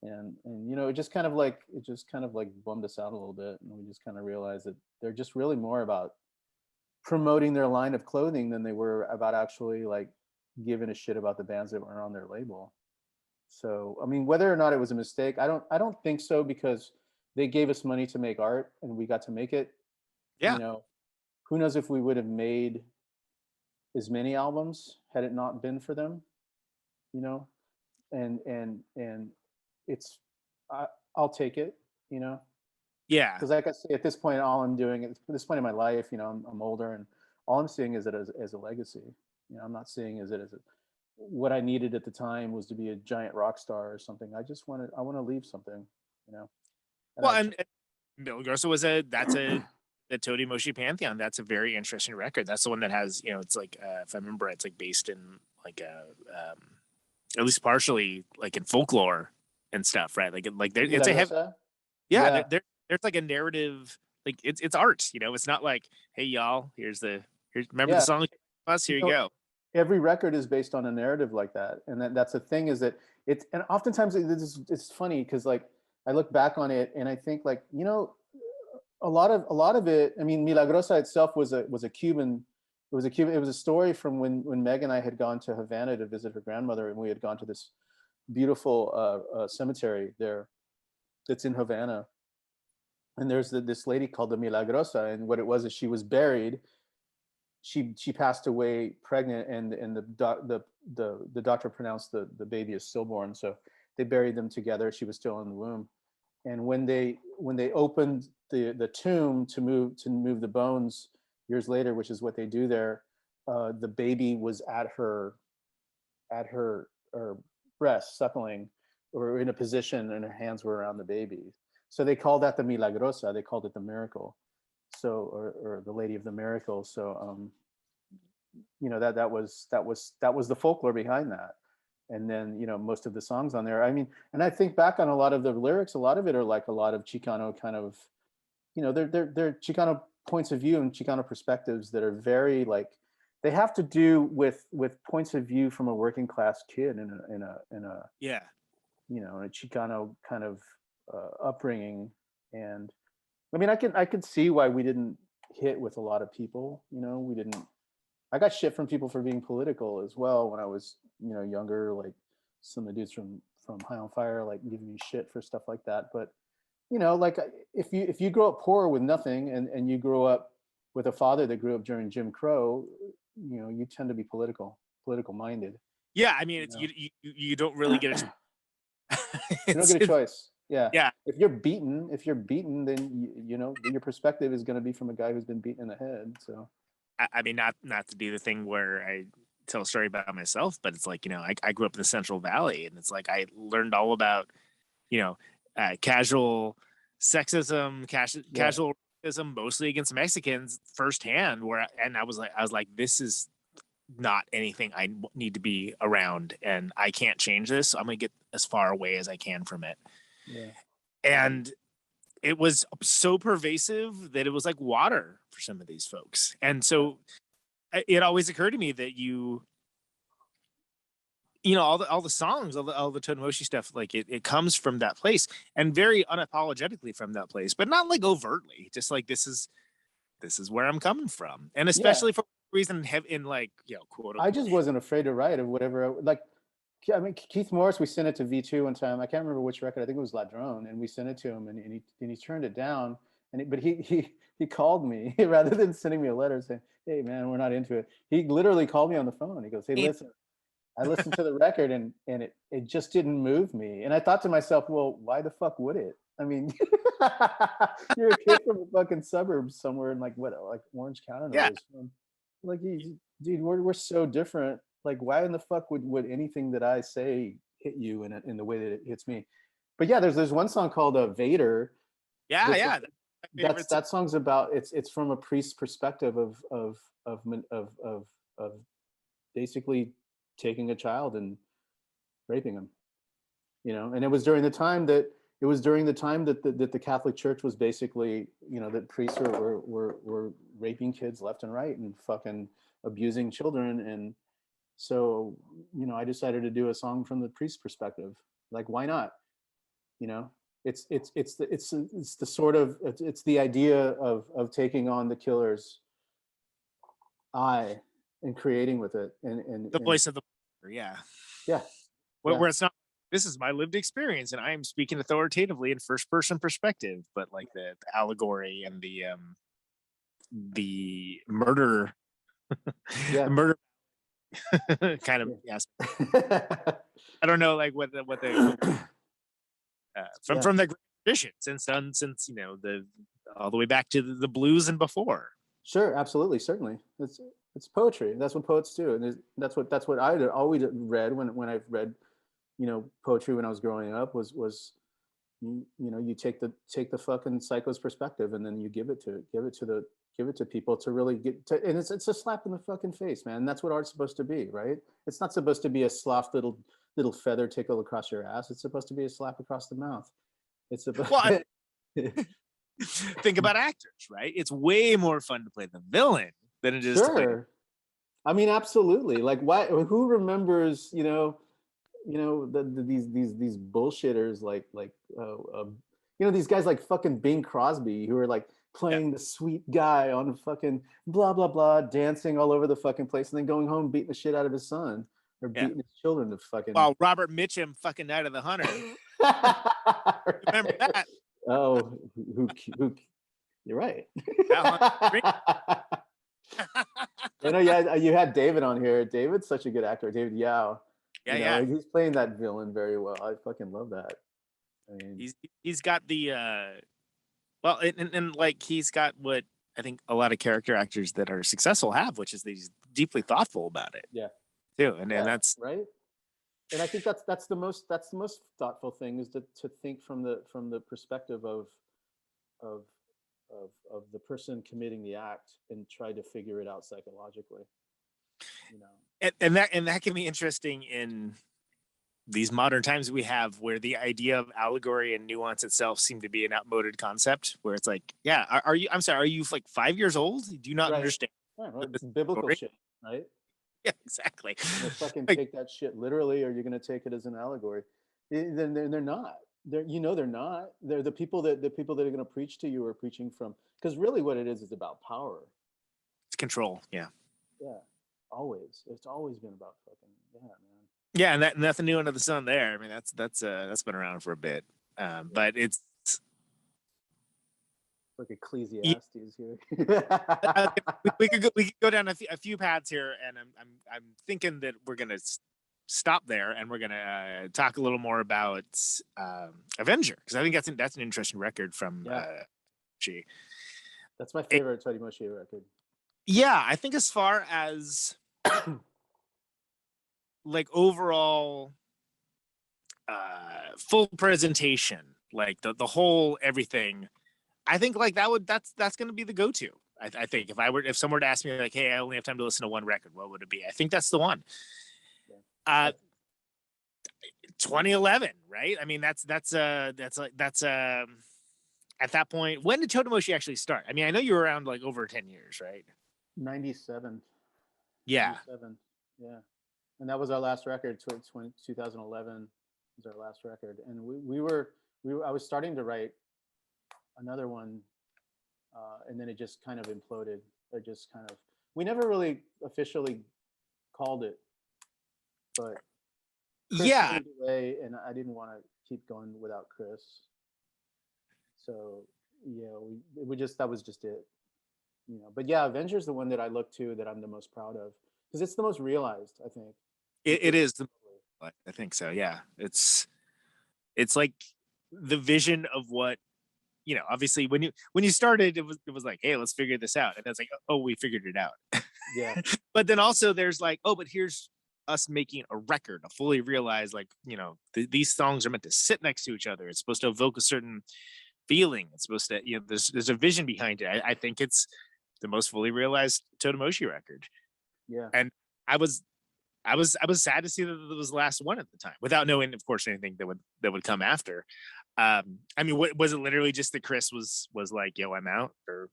And it just kind of like bummed us out a little bit, and we just kind of realized that they're just really more about promoting their line of clothing than they were about actually like giving a shit about the bands that were on their label. So I mean, whether or not it was a mistake, I don't think so, because they gave us money to make art and we got to make it. Yeah. Who knows if we would have made as many albums had it not been for them, and it's I'll take it, Yeah. Because like I say, at this point, all I'm doing at this point in my life, I'm older, and all I'm seeing is it as a legacy. I'm not seeing it as what I needed at the time was to be a giant rock star or something. I want to leave something, And Neurosis was the Totimoshi Pantheon. That's a very interesting record. That's the one that has, it's like, if I remember, it's like based in like at least partially like in folklore and stuff, right? Like it's a heavy, there's like a narrative, like it's art, it's not like, hey y'all, here's remember the song us, here you go. Every record is based on a narrative like that, and that's the thing, is that and oftentimes it's funny because like I look back on it and I think like a lot of it. I mean, Milagrosa itself was a Cuban. It was a story from when Meg and I had gone to Havana to visit her grandmother, and we had gone to this beautiful cemetery there that's in Havana, and there's this lady called the Milagrosa, and what it was is she was buried. She passed away pregnant, and the doctor pronounced the baby is stillborn, so they buried them together. She was still in the womb, and when they opened the tomb to move the bones years later, which is what they do there, the baby was at her breast suckling, or in a position, and her hands were around the baby. So they called that the Milagrosa. They called it the miracle. So, or the Lady of the Miracle. So, that was the folklore behind that. And then, most of the songs on there, I mean, and I think back on a lot of the lyrics, a lot of it are like a lot of Chicano kind of, they're Chicano points of view and Chicano perspectives that are very like, they have to do with points of view from a working class kid in a in a Chicano kind of upbringing. And I mean, I could see why we didn't hit with a lot of people. I got shit from people for being political as well when I was younger. Like some of the dudes from High on Fire like giving me shit for stuff like that. But like if you grow up poor with nothing, and you grow up with a father that grew up during Jim Crow, you tend to be political minded. Yeah, I mean, it's you don't really get you don't get a choice. Yeah. Yeah. If you're beaten, then your perspective is going to be from a guy who's been beaten in the head. So, I mean, not to do the thing where I tell a story about myself, but it's like, I grew up in the Central Valley, and it's like I learned all about, casual sexism, casual racism, mostly against Mexicans firsthand. I was like, this is not anything I need to be around, and I can't change this. So I'm gonna get as far away as I can from it. Yeah. And it was so pervasive that it was like water for some of these folks. And so it always occurred to me that all the songs, all the Totimoshi stuff, like it comes from that place, and very unapologetically from that place, but not like overtly, just like this is where I'm coming from. And especially for reason in like, quote unquote, I just wasn't afraid to write of whatever. I mean, Keith Morris, we sent it to V2 one time. I can't remember which record. I think it was Ladrone, and we sent it to him, and he turned it down. But he called me rather than sending me a letter saying, "Hey man, we're not into it." He literally called me on the phone. He goes, "Hey, listen, I listened to the record and it just didn't move me. And I thought to myself, well, why the fuck would it? I mean, you're a kid from a fucking suburbs somewhere in like Orange County. Yeah. Like, dude, we're so different. Like, why in the fuck would anything that I say hit you in the way that it hits me? But yeah, there's one song called Vader. Yeah, yeah. That song's about it's from a priest's perspective of basically taking a child and raping him, and it was during the time that the Catholic Church was basically, that priests were raping kids left and right and fucking abusing children. And so, I decided to do a song from the priest's perspective. Like, why not? It's the sort of, it's the idea of taking on the killer's eye and creating with it, and the voice of the yeah. Where it's not, this is my lived experience and I am speaking authoritatively in first person perspective, but like the allegory and the murder the murder kind of yes. I don't know, like what the from the tradition since the all the way back to the blues and before. Sure, absolutely, certainly. It's poetry. That's what poets do, and that's what I always read when I've read, poetry when I was growing up was you take the fucking psycho's perspective and then you give it to people to really get to, and it's a slap in the fucking face, man. And that's what art's supposed to be, right? It's not supposed to be a soft little feather tickle across your ass. It's supposed to be a slap across the mouth. It's supposed. Think about actors, right? It's way more fun to play the villain than it is to play. I mean, absolutely. Like, why? Who remembers? These bullshitters like these guys like fucking Bing Crosby who are like playing the sweet guy on fucking blah blah blah, dancing all over the fucking place, and then going home beating the shit out of his son or beating his children to fucking. Well, Robert Mitchum, fucking Night of the Hunter. Remember that? Oh, who? You're right. You had David on here. David's such a good actor. David Yao. Yeah. He's playing that villain very well. I fucking love that. I mean, he's got the and like he's got what I think a lot of character actors that are successful have, which is he's deeply thoughtful about it. Yeah. Too, and that's right. And I think that's the most thoughtful thing is to think from the perspective of the person committing the act and try to figure it out psychologically. And that can be interesting in these modern times we have, where the idea of allegory and nuance itself seem to be an outmoded concept. Where it's like, are you like 5 years old? Do you not understand? Right. It's biblical shit, right? Yeah, exactly. You fucking take that shit literally, or you're gonna take it as an allegory. Then they're not. They're not. They're the people that are gonna preach to you are preaching from, because really what it is about power. It's control. Yeah. Yeah. Always. It's always been about fucking man. Yeah, and nothing new under the sun there. I mean, that's been around for a bit. But it's like Ecclesiastes here. we could go down a few paths here, and I'm thinking that we're gonna stop there, and we're gonna talk a little more about Avenger, because I think that's an interesting record from G. That's my favorite Totimoshi record. Yeah, I think as far as like overall full presentation, like the whole everything, I think like that's going to be the go-to. I think if someone were to ask me like, hey, I only have time to listen to one record, what would it be? I think that's the one. 2011, right? I mean, that's at that point. When did Totimoshi actually start? I mean, I know you were around like over 10 years, right? 97. Yeah. 97. Yeah. And that was our last record. 2011 was our last record, and I was starting to write another one, and then it just kind of imploded. We never really officially called it, but Chris moved away, and I didn't want to keep going without Chris. So that was just it. But yeah, Avenger's the one that I look to, that I'm the most proud of, because it's the most realized, I think. It is. I think so. Yeah, it's like the vision of what, you know. Obviously, when you started, it was like, hey, let's figure this out, and it's like, oh, we figured it out. Yeah. But then also there's like, oh, but here's us making a record, a fully realized, like, you know, these songs are meant to sit next to each other. It's supposed to evoke a certain feeling. It's supposed to, you know, there's a vision behind it. I think it's the most fully realized Totimoshi record. Yeah. And I was sad to see that it was the last one at the time, without knowing, of course, anything that would come after. I mean, was it literally just that Chris was like, yo, I'm out? Or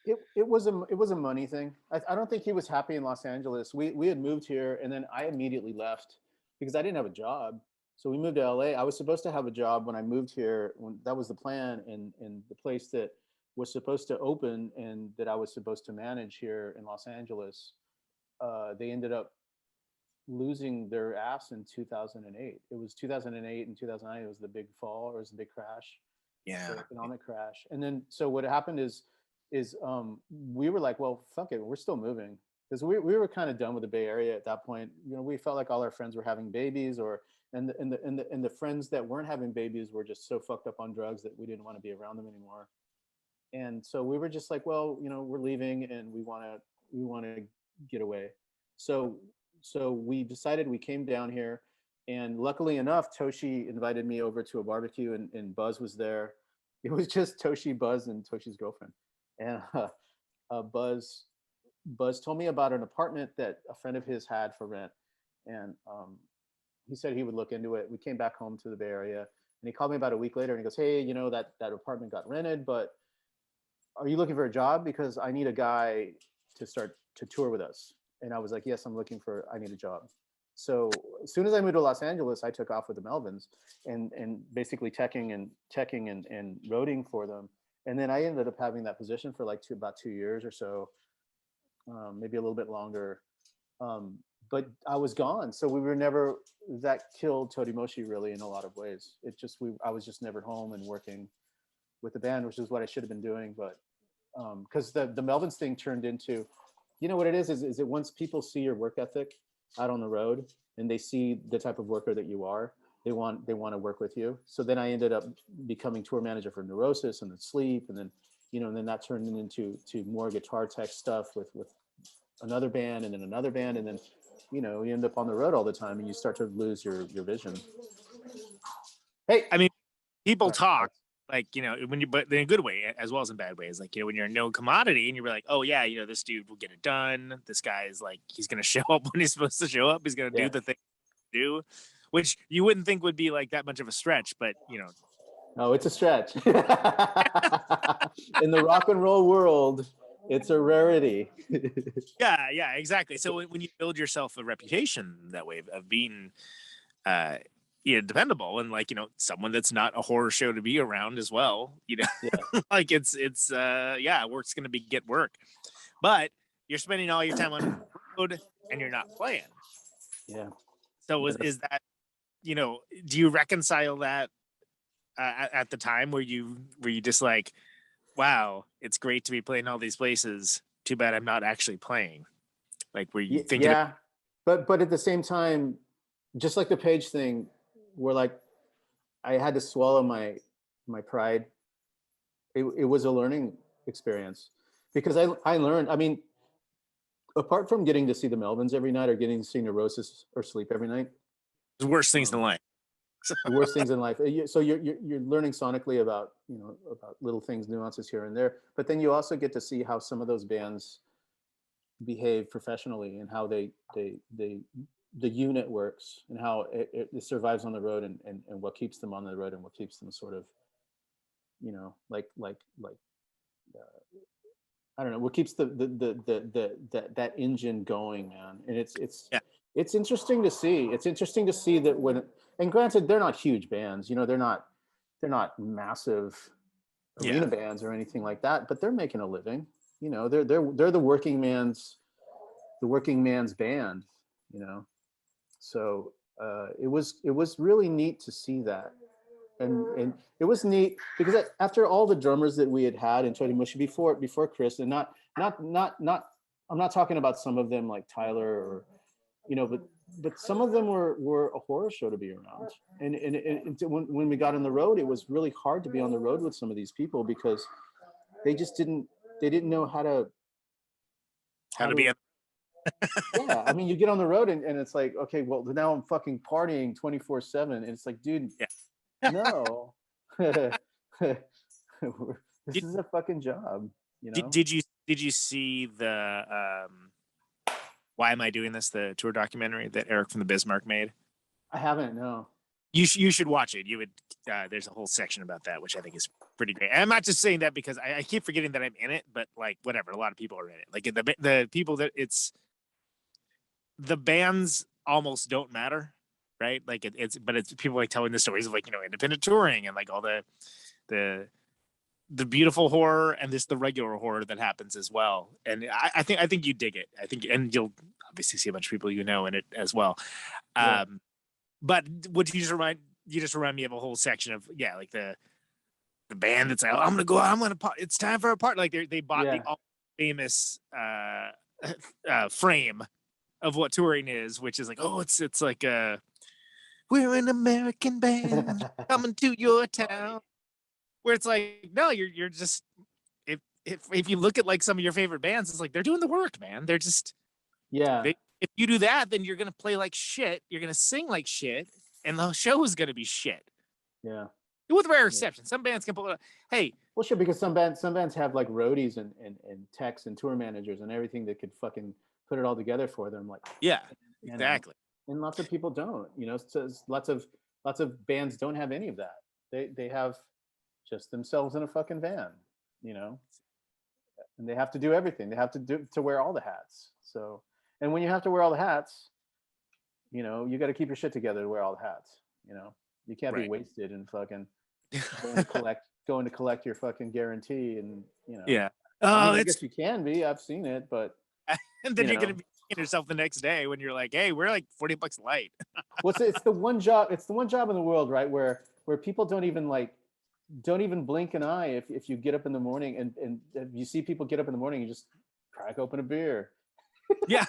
It was a money thing. I don't think he was happy in Los Angeles. We had moved here, and then I immediately left because I didn't have a job. So we moved to LA. I was supposed to have a job when I moved here. When that was the plan, and the place that was supposed to open and that I was supposed to manage here in Los Angeles, they ended up losing their ass in 2008. It was 2008 and 2009. It was the big fall, or it was the big crash, yeah, the economic crash. And then so what happened is we were like, well, fuck it, we're still moving, because we were kind of done with the Bay Area at that point. You know, we felt like all our friends were having babies, and the friends that weren't having babies were just so fucked up on drugs that we didn't want to be around them anymore. And so we were just like, well, you know, we're leaving, and we want to get away. So we decided, we came down here, and luckily enough, Toshi invited me over to a barbecue, and Buzz was there. It was just Toshi, Buzz, and Toshi's girlfriend. And Buzz told me about an apartment that a friend of his had for rent, and he said he would look into it. We came back home to the Bay Area, and he called me about a week later, and he goes, hey, you know, that apartment got rented, but are you looking for a job? Because I need a guy to start to tour with us. And I was like, yes, I need a job. So as soon as I moved to Los Angeles, I took off with the Melvins and basically teching and roading for them. And then I ended up having that position for like about 2 years or so, maybe a little bit longer. But I was gone. So we were never, that killed Totimoshi really in a lot of ways. It just, I was just never home and working with the band, which is what I should have been doing. But because the Melvins thing turned into, you know what it is that once people see your work ethic out on the road, and they see the type of worker that you are, they want to work with you. So then I ended up becoming tour manager for Neurosis, and then Sleep, and then, you know, and then that turned into more guitar tech stuff with another band, and then another band, and then, you know, you end up on the road all the time, and you start to lose your vision. Hey, I mean, people talk like, you know, but in a good way as well as in bad ways. Like, you know, when you're a known commodity and you're like, oh yeah, you know, this dude will get it done. This guy is like, he's gonna show up when he's supposed to show up. He's gonna do the thing to do, which you wouldn't think would be like that much of a stretch, but you know. Oh, it's a stretch. In the rock and roll world, it's a rarity. yeah, exactly. So when you build yourself a reputation that way of being dependable, and like, you know, someone that's not a horror show to be around as well, you know, like it's work's gonna get work, but you're spending all your time on the road and you're not playing. Yeah. So is that, you know, do you reconcile that at the time where you just like, wow, it's great to be playing all these places, too bad I'm not actually playing? Like, were you thinking? Yeah, but at the same time, just like the Page thing, where like I had to swallow my pride. It was a learning experience, because I learned. I mean, apart from getting to see the Melvins every night, or getting to see Neurosis or Sleep every night, the worst things in life. The worst things in life. So you're learning sonically about, you know, about little things, nuances here and there. But then you also get to see how some of those bands behave professionally, and how the unit works, and how it survives on the road, and what keeps them on the road, and what keeps them sort of, you know, like I don't know, what keeps that engine going, man. And it's interesting to see. It's interesting to see that when, and granted, they're not huge bands, you know, they're not massive arena bands or anything like that, but they're making a living. You know, they're the working man's band, you know. So it was really neat to see that, and it was neat because after all the drummers that we had in Totimoshi before Chris, and not I'm not talking about some of them like Tyler, or, you know, but but some of them were a horror show to be around. And when we got on the road, it was really hard to be on the road with some of these people because they just didn't know how to be yeah, I mean, you get on the road and it's like, okay, well, now I'm fucking partying 24/7, and it's like, dude, no, this is a fucking job, you know. Did you see the Why Am I Doing This, the tour documentary that Erik from the Bismarck made? I haven't, no. You should watch it. You would. There's a whole section about that, which I think is pretty great. And I'm not just saying that because I keep forgetting that I'm in it, but like whatever, a lot of people are in it. Like the people that the bands almost don't matter, right? Like it's people like telling the stories of like, you know, independent touring and like all the beautiful horror and the regular horror that happens as well. And I think you dig it. I think, and you'll obviously see a bunch of people you know in it as well. Yeah. But would you just remind me of a whole section of like the band that's like, oh, I'm gonna it's time for a part. Like they bought the all famous frame of what touring is, which is like, oh, it's like we're an American band coming to your town. Where it's like, no, you're just if you look at like some of your favorite bands, it's like they're doing the work, man. They're just if you do that, then you're gonna play like shit, you're gonna sing like shit, and the show is gonna be shit. Yeah. With rare exceptions. Some bands can pull hey. Well, sure, because some bands have like roadies and techs and tour managers and everything that could fucking put it all together for them. Like, yeah, exactly. And lots of people don't, you know, so lots of bands don't have any of that. They have just themselves in a fucking van, you know, and they have to do everything. They have to wear all the hats. So, and when you have to wear all the hats, you know, you got to keep your shit together to wear all the hats, you know. You can't be wasted and fucking going to collect your fucking guarantee, and you know. Yeah. I guess you can be. I've seen it, but and then you're gonna be kicking yourself the next day when you're like, hey, we're like $40 light. Well, it's the one job. It's the one job in the world, right, where people don't even blink an eye if you get up in the morning and you see people get up in the morning and just crack open a beer. Yeah.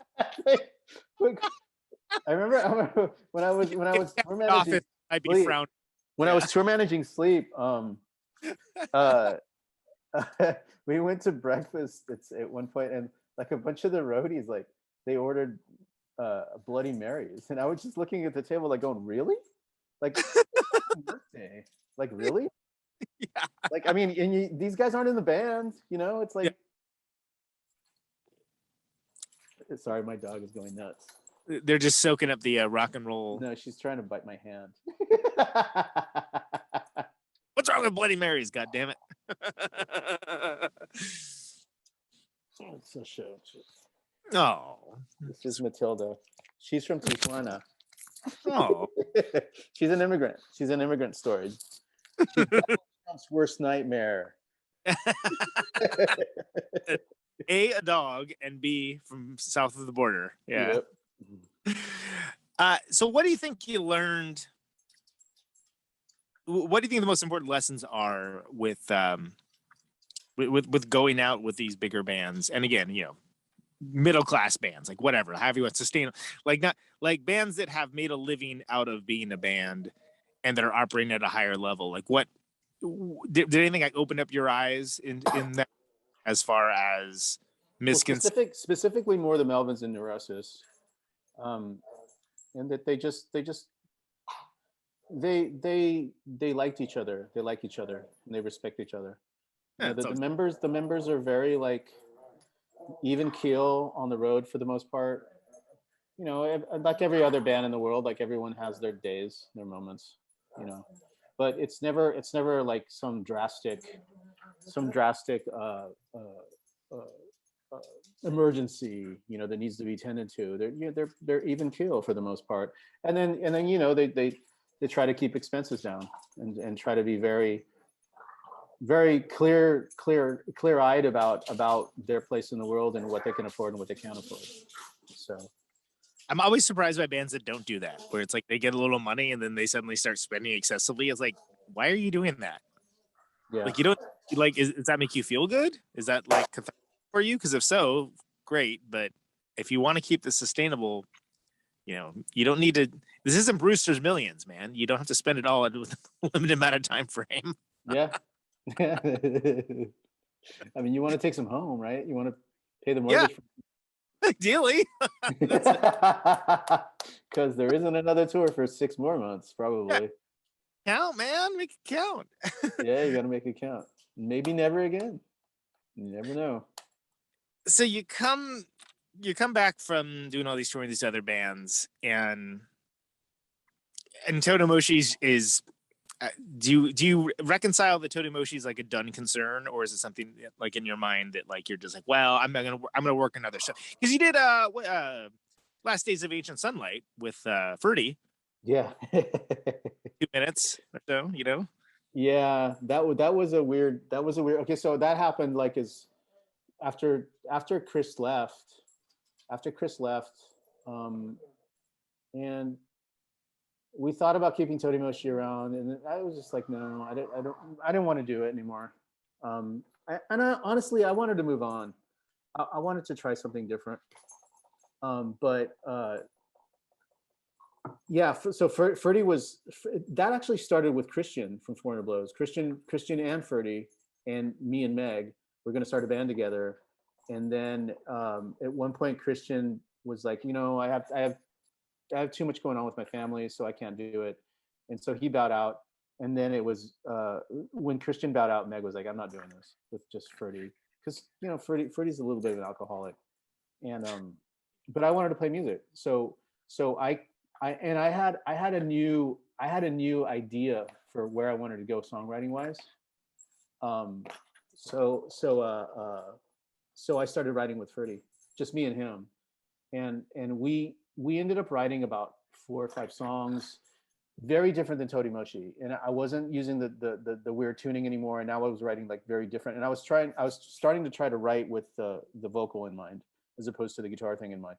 I remember when I was tour managing. I'd be frowned. When I was tour managing Sleep, we went to breakfast at one point, and like a bunch of the roadies, like they ordered Bloody Marys, and I was just looking at the table, like going, "Really? Like birthday? Like really? Yeah. Like I mean, and these guys aren't in the band, you know? It's like, sorry, my dog is going nuts. They're just soaking up the rock and roll. No, she's trying to bite my hand. What's wrong with Bloody Marys? God damn it! It's a show. Oh, this is Matilda. She's from Tijuana. Oh, she's an immigrant. She's an immigrant story. She's Trump's worst nightmare. A dog, and B from south of the border. Yeah. Yep. So what do you think you learned? What do you think the most important lessons are with going out with these bigger bands? And again, you know, middle class bands, like whatever, however you want to sustain, like not like bands that have made a living out of being a band and that are operating at a higher level. Like what did anything like open up your eyes in that as far as misconceptions? Specifically more the Melvins and Neurosis. And that they liked each other. They like each other and they respect each other. Yeah, the members are very like even keel on the road for the most part. You know, like every other band in the world, like everyone has their days, their moments, you know. But it's never like some drastic emergency, you know, that needs to be tended to. They're even keel for the most part, and then you know they try to keep expenses down and try to be very clear-eyed about their place in the world and what they can afford and what they can't afford. So I'm always surprised by bands that don't do that, where it's like they get a little money and then they suddenly start spending excessively. It's like, why are you doing that? Yeah. Like you don't like. Does that make you feel good? Is that like cathartic for you? Because if so, great. But if you want to keep this sustainable, you don't need to. This isn't Brewster's Millions, man. You don't have to spend it all in a limited amount of time frame. Yeah. I mean, you want to take some home, right? You want to pay the mortgage. Ideally. Because there isn't another tour for 6 more months, probably. Count, man. Make it count. Yeah, you got to make it count. Maybe never again. You never know. So you come back from doing all these touring with these other bands, and Totimoshi is. Do you reconcile the Totimoshi is like a done concern, or is it something like in your mind that like you're just like, well, I'm gonna work another stuff, because you did Last Days of Ancient Sunlight with Ferdy. Yeah. 2 minutes or so, Yeah, that was a weird. Okay, so that happened like as after Chris left. And we thought about keeping Totimoshi around, and I was just like, no, I didn't want to do it anymore. Honestly, I wanted to move on. I wanted to try something different. Yeah. So Ferdy that actually started with Christian from 400 Blows. Christian and Ferdy and me and Meg were going to start a band together, and then at one point Christian was like, I have too much going on with my family, so I can't do it. And so he bowed out. And then it was when Christian bowed out, Meg was like, I'm not doing this with just Ferdy. Because, Ferdy's a little bit of an alcoholic. And but I wanted to play music. So I had a new idea for where I wanted to go songwriting wise. So I started writing with Ferdy, just me and him. And we ended up writing about 4 or 5 songs, very different than Totimoshi. And I wasn't using the weird tuning anymore. And now I was writing like very different. And I was starting to try to write with the vocal in mind, as opposed to the guitar thing in mind.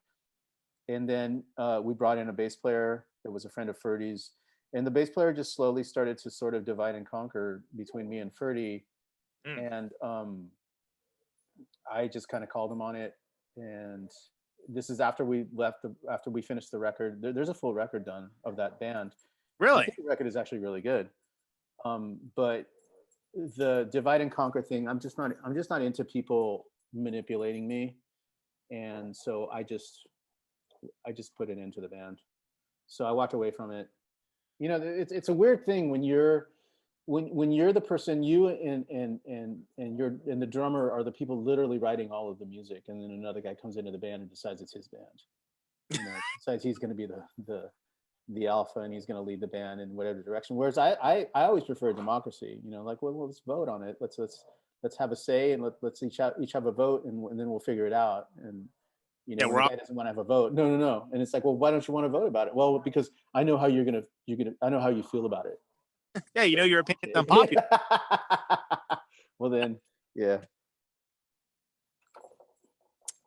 And then we brought in a bass player that was a friend of Ferdy's. And the bass player just slowly started to sort of divide and conquer between me and Ferdy. And I just kind of called him on it. And this is after we finished the record. There's a full record done of that band. Really? I think the record is actually really good. But the divide and conquer thing, I'm just not into people manipulating me. And so I just put it into the band. So I walked away from it. It's a weird thing when you're the person, you and the drummer are the people literally writing all of the music, and then another guy comes into the band and decides it's his band. Decides he's going to be the alpha and he's going to lead the band in whatever direction. Whereas I always prefer democracy. Like, well, let's vote on it. Let's have a say, and let's each have a vote, and then we'll figure it out. And the guy doesn't want to have a vote. No. And it's like, well, why don't you want to vote about it? Well, because I know how I know how you feel about it. Yeah, your opinion's unpopular. Well then, yeah.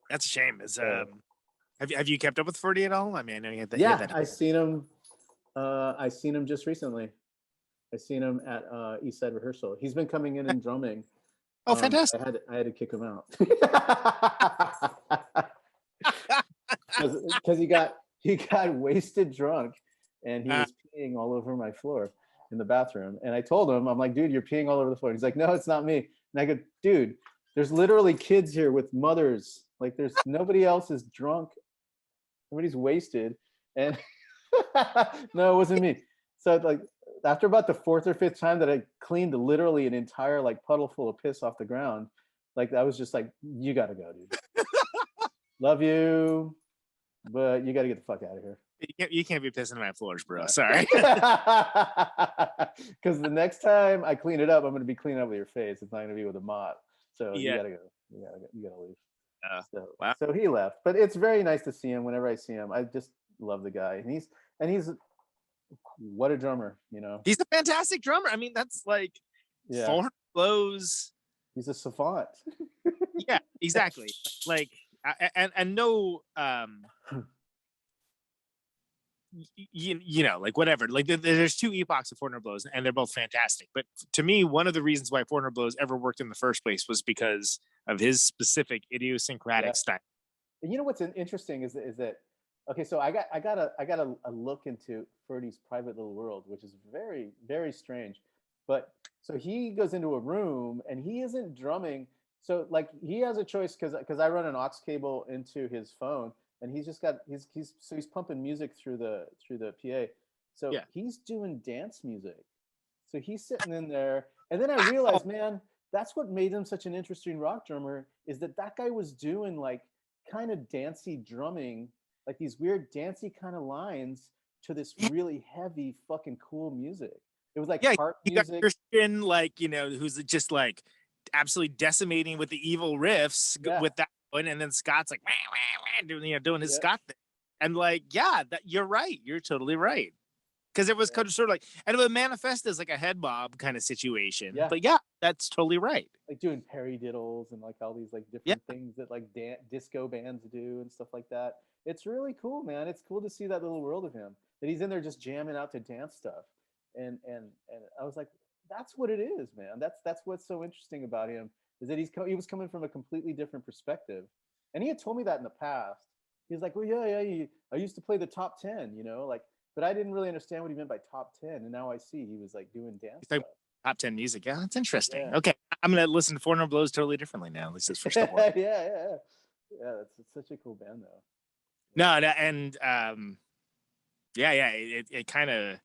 That's a shame. Have you kept up with Ferdy at all? I mean, I know you had that. Yeah, I seen him. I seen him just recently. I seen him at Eastside Rehearsal. He's been coming in and drumming. Oh, fantastic! I had to kick him out because he got wasted drunk, and he was peeing all over my floor in the bathroom. And I told him, I'm like, dude, you're peeing all over the floor. And he's like, no, it's not me. And I go, dude, there's literally kids here with mothers. Like, there's nobody else is drunk. Everybody's wasted. And no, it wasn't me. So like after about the 4th or 5th time that I cleaned literally an entire like puddle full of piss off the ground, like I was just like, you gotta go, dude. Love you, but you gotta get the fuck out of here. You can't be pissing on my floors, bro. Sorry. Because the next time I clean it up, I'm going to be cleaning up with your face. It's not going to be with a mop. So you gotta go. You gotta leave. Wow. So he left. But it's very nice to see him. Whenever I see him, I just love the guy. And he's what a drummer. He's a fantastic drummer. I mean, that's like 400 blows. He's a savant. Yeah, exactly. Like and no. Like whatever, like there's 2 epochs of 400 blows and they're both fantastic, but to me one of the reasons why 400 blows ever worked in the first place was because of his specific idiosyncratic style. And what's interesting is that Okay, so I got a look into Ferdy's private little world, which is very, very strange. But so he goes into a room and he isn't drumming. So like he has a choice because I run an aux cable into his phone, and he's just got he's pumping music through the PA. So Yeah. he's doing dance music. So he's sitting in there, and then I realized, man, that's what made him such an interesting rock drummer, is that guy was doing like kind of dancey drumming, like these weird dancey kind of lines to this really heavy fucking cool music. It was like harp you got music. Christian, like, who's just like absolutely decimating with the evil riffs with that one, and then Scott's like wah, wah, wah, doing his Scott thing. And like, that you're right. You're totally right. Because it was kind of sort of like, and it would manifest as like a head bob kind of situation. Yeah. But that's totally right. Like doing paradiddles and like all these like different things that like disco bands do and stuff like that. It's really cool, man. It's cool to see that little world of him, that he's in there just jamming out to dance stuff. And I was like, that's what it is, man. That's what's so interesting about him, is that he was coming from a completely different perspective. And he had told me that in the past. He was like, well, I used to play the top 10, like, but I didn't really understand what he meant by top 10. And now I see he was like doing dance stuff. Top 10 music. Yeah, that's interesting. Yeah. Okay. I'm going to listen to 400 Blows totally differently now. At least it's first of all. Yeah. It's such a cool band though. No, and it kind of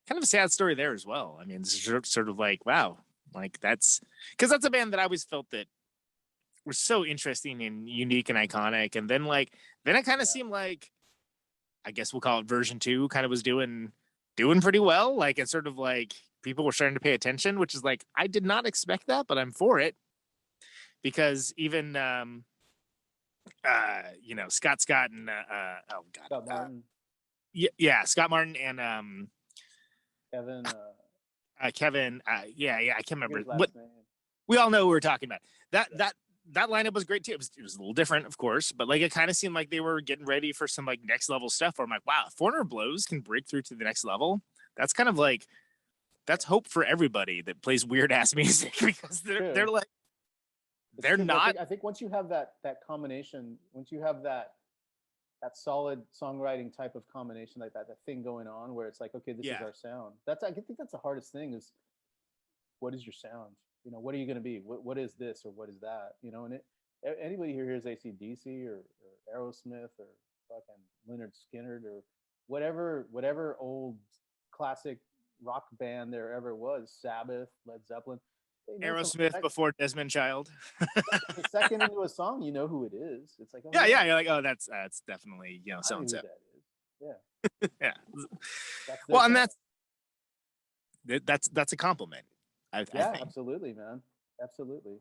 a sad story there as well. I mean, this is sort of like, wow, like that's a band that I always felt that were so interesting and unique and iconic. And then it kind of seemed like, I guess we'll call it version 2, kind of was doing pretty well. Like, it's sort of like people were starting to pay attention, which is like, I did not expect that, but I'm for it, because even Scott and Scott Martin. Scott Martin and Kevin. I can't remember, but we all know who we're talking about. That lineup was great too. It was a little different, of course, but like it kind of seemed like they were getting ready for some like next level stuff. Where I'm like, wow, 400 Blows can break through to the next level. That's kind of like, that's hope for everybody that plays weird ass music, because they're like, they're not. I think once you have that combination, once you have that solid songwriting type of combination, like that thing going on where it's like, okay, this is our sound. I think that's the hardest thing, is what is your sound? What are you going to be? What is this or what is that? And anybody who hears AC/DC or Aerosmith or fucking Leonard Skinner or whatever old classic rock band there ever was, Sabbath, Led Zeppelin, Aerosmith before Desmond Child. The second into a song, you know who it is. It's like, you're like, oh, that's definitely so and so. Yeah. Yeah. Well, and that's a compliment. I think. Absolutely, man. Absolutely.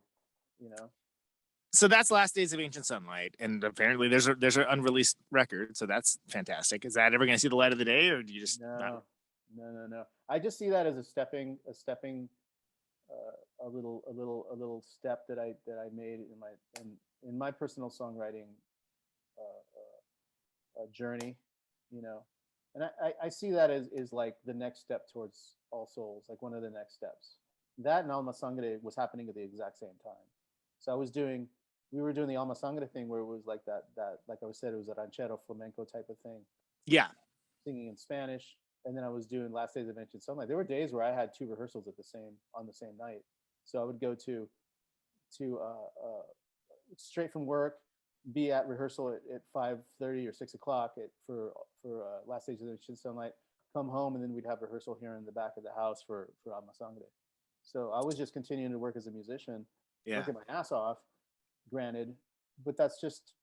So that's Last Days of Ancient Sunlight, and apparently there's an unreleased record, so that's fantastic. Is that ever going to see the light of the day, or do you just no? I just see that as a little step that I made in my personal songwriting journey, and I see that as like the next step towards All Souls, like one of the next steps. That and Alma Sangre was happening at the exact same time. So we were doing the Alma Sangre thing, where it was like that like I said, it was a ranchero flamenco type of thing. Yeah. Singing in Spanish. And then I was doing Last Days of Ancient Sunlight. There were days where I had 2 rehearsals on the same night. So I would go to straight from work, be at rehearsal at 5:30 or 6 o'clock for Last Days of Ancient Sunlight, come home, and then we'd have rehearsal here in the back of the house for Alma Sangre. So I was just continuing to work as a musician, working my ass off, granted, but that's just,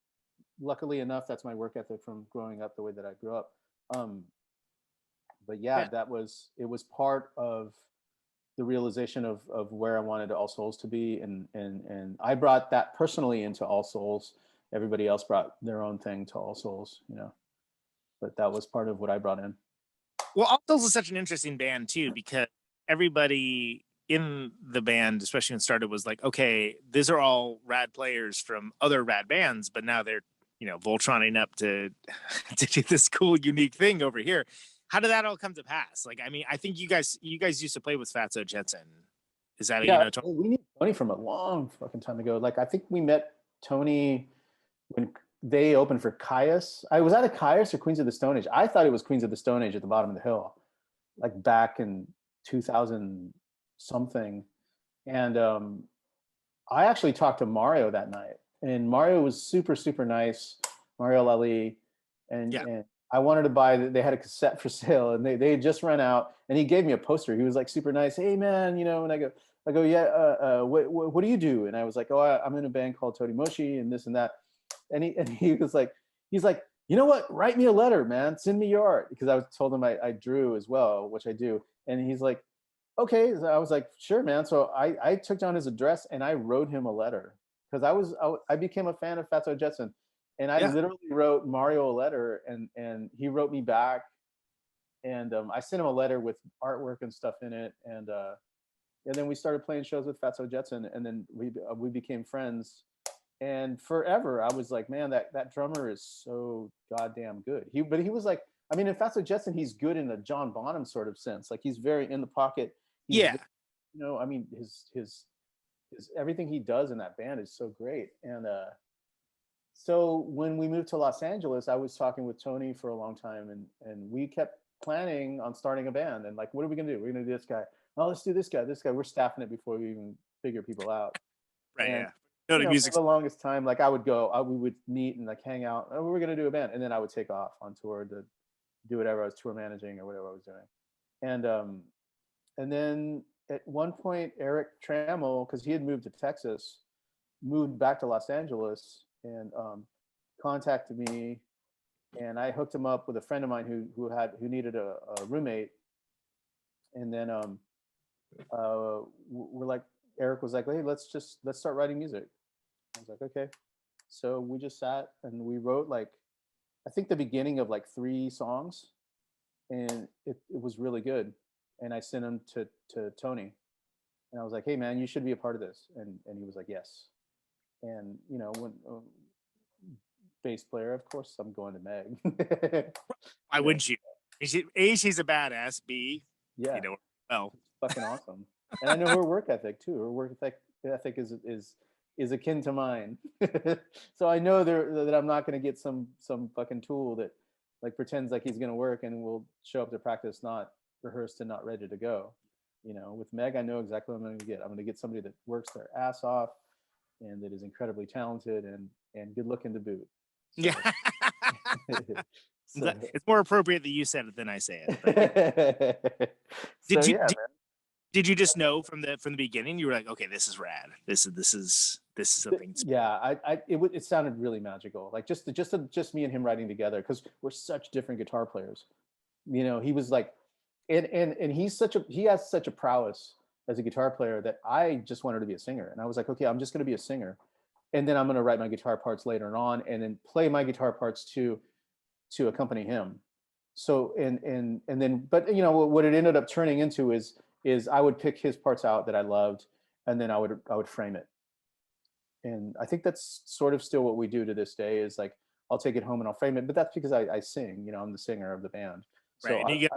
luckily enough, that's my work ethic from growing up the way that I grew up. But it was part of the realization of where I wanted All Souls to be, and I brought that personally into All Souls. Everybody else brought their own thing to All Souls, but that was part of what I brought in. Well, All Souls is such an interesting band too, because everybody in the band, especially when it started, was like, okay, these are all rad players from other rad bands, but now they're Voltroning up to do this cool, unique thing over here. How did that all come to pass? Like, I mean, I think you guys used to play with Fatso Jetson. Is that we knew Tony from a long fucking time ago. Like, I think we met Tony when they opened for Caius. I was at a Caius or Queens of the Stone Age. I thought it was Queens of the Stone Age at the bottom of the hill, like back in 2000 something. And I actually talked to Mario that night, and Mario was super, super nice, Mario Lally. And I wanted to buy, they had a cassette for sale, and they had just run out, and he gave me a poster. He was like super nice. Hey man, you know, and I go, yeah, what do you do? And I was like, oh, I'm in a band called Totimoshi and this and that. And he was like, he's like, you know what? Write me a letter, man. Send me your art. Because I was told him I drew as well, which I do. And he's like, okay. So I was like, sure, man. So I took down his address and I wrote him a letter, because I became a fan of Fatso Jetson. And I literally wrote Mario a letter, and he wrote me back. And I sent him a letter with artwork and stuff in it. And then we started playing shows with Fatso Jetson, and then we became friends. And forever, I was like, man, that drummer is so goddamn good. But he was like, I mean, in Fatso Jetson, he's good in a John Bonham sort of sense. Like, he's very in the pocket. You know, I mean, his everything he does in that band is so great. And so when we moved to Los Angeles, I was talking with Tony for a long time, and we kept planning on starting a band. And like, what are we gonna do? We're gonna do this guy. Oh, let's do this guy. We're staffing it before we even figure people out. Right. And, No, you know, music. for the longest time, like we would meet and like hang out. Oh, we're gonna do a band, and then I would take off on tour to do whatever I was tour managing or whatever I was doing. And then at one point, Erik Trammel, because he had moved to Texas, moved back to Los Angeles and contacted me, and I hooked him up with a friend of mine who needed a roommate. And then we're like, Erik was like, hey, let's start writing music. I was like, okay. So we just sat and we wrote, like, I think the beginning of like 3 songs, and it was really good. And I sent them to Tony, and I was like, hey man, you should be a part of this. And he was like, yes. And you know, when bass player, of course I'm going to Meg. Why wouldn't you? A, she's a badass. B, yeah, you know, well, fucking awesome. And I know her work ethic too. Her work ethic is akin to mine. So I know that I'm not going to get some fucking tool that like pretends like he's going to work and will show up to practice not rehearsed and not ready to go. You know, with Meg, I know exactly what I'm going to get. I'm going to get somebody that works their ass off and that is incredibly talented and good looking to boot. So, yeah. so, it's more appropriate that you said it than I say it. Did you just know from the beginning? You were like, okay, this is rad. This is something. Yeah, it sounded really magical. Like just me and him writing together, because we're such different guitar players. You know, he was like, and he has such a prowess as a guitar player that I just wanted to be a singer. And I was like, okay, I'm just going to be a singer, and then I'm going to write my guitar parts later on, and then play my guitar parts to accompany him. So and then, but you know what it ended up turning into is I would pick his parts out that I loved, and then I would frame it. And I think that's sort of still what we do to this day, is like, I'll take it home and I'll frame it, but that's because I sing, you know, I'm the singer of the band. So right.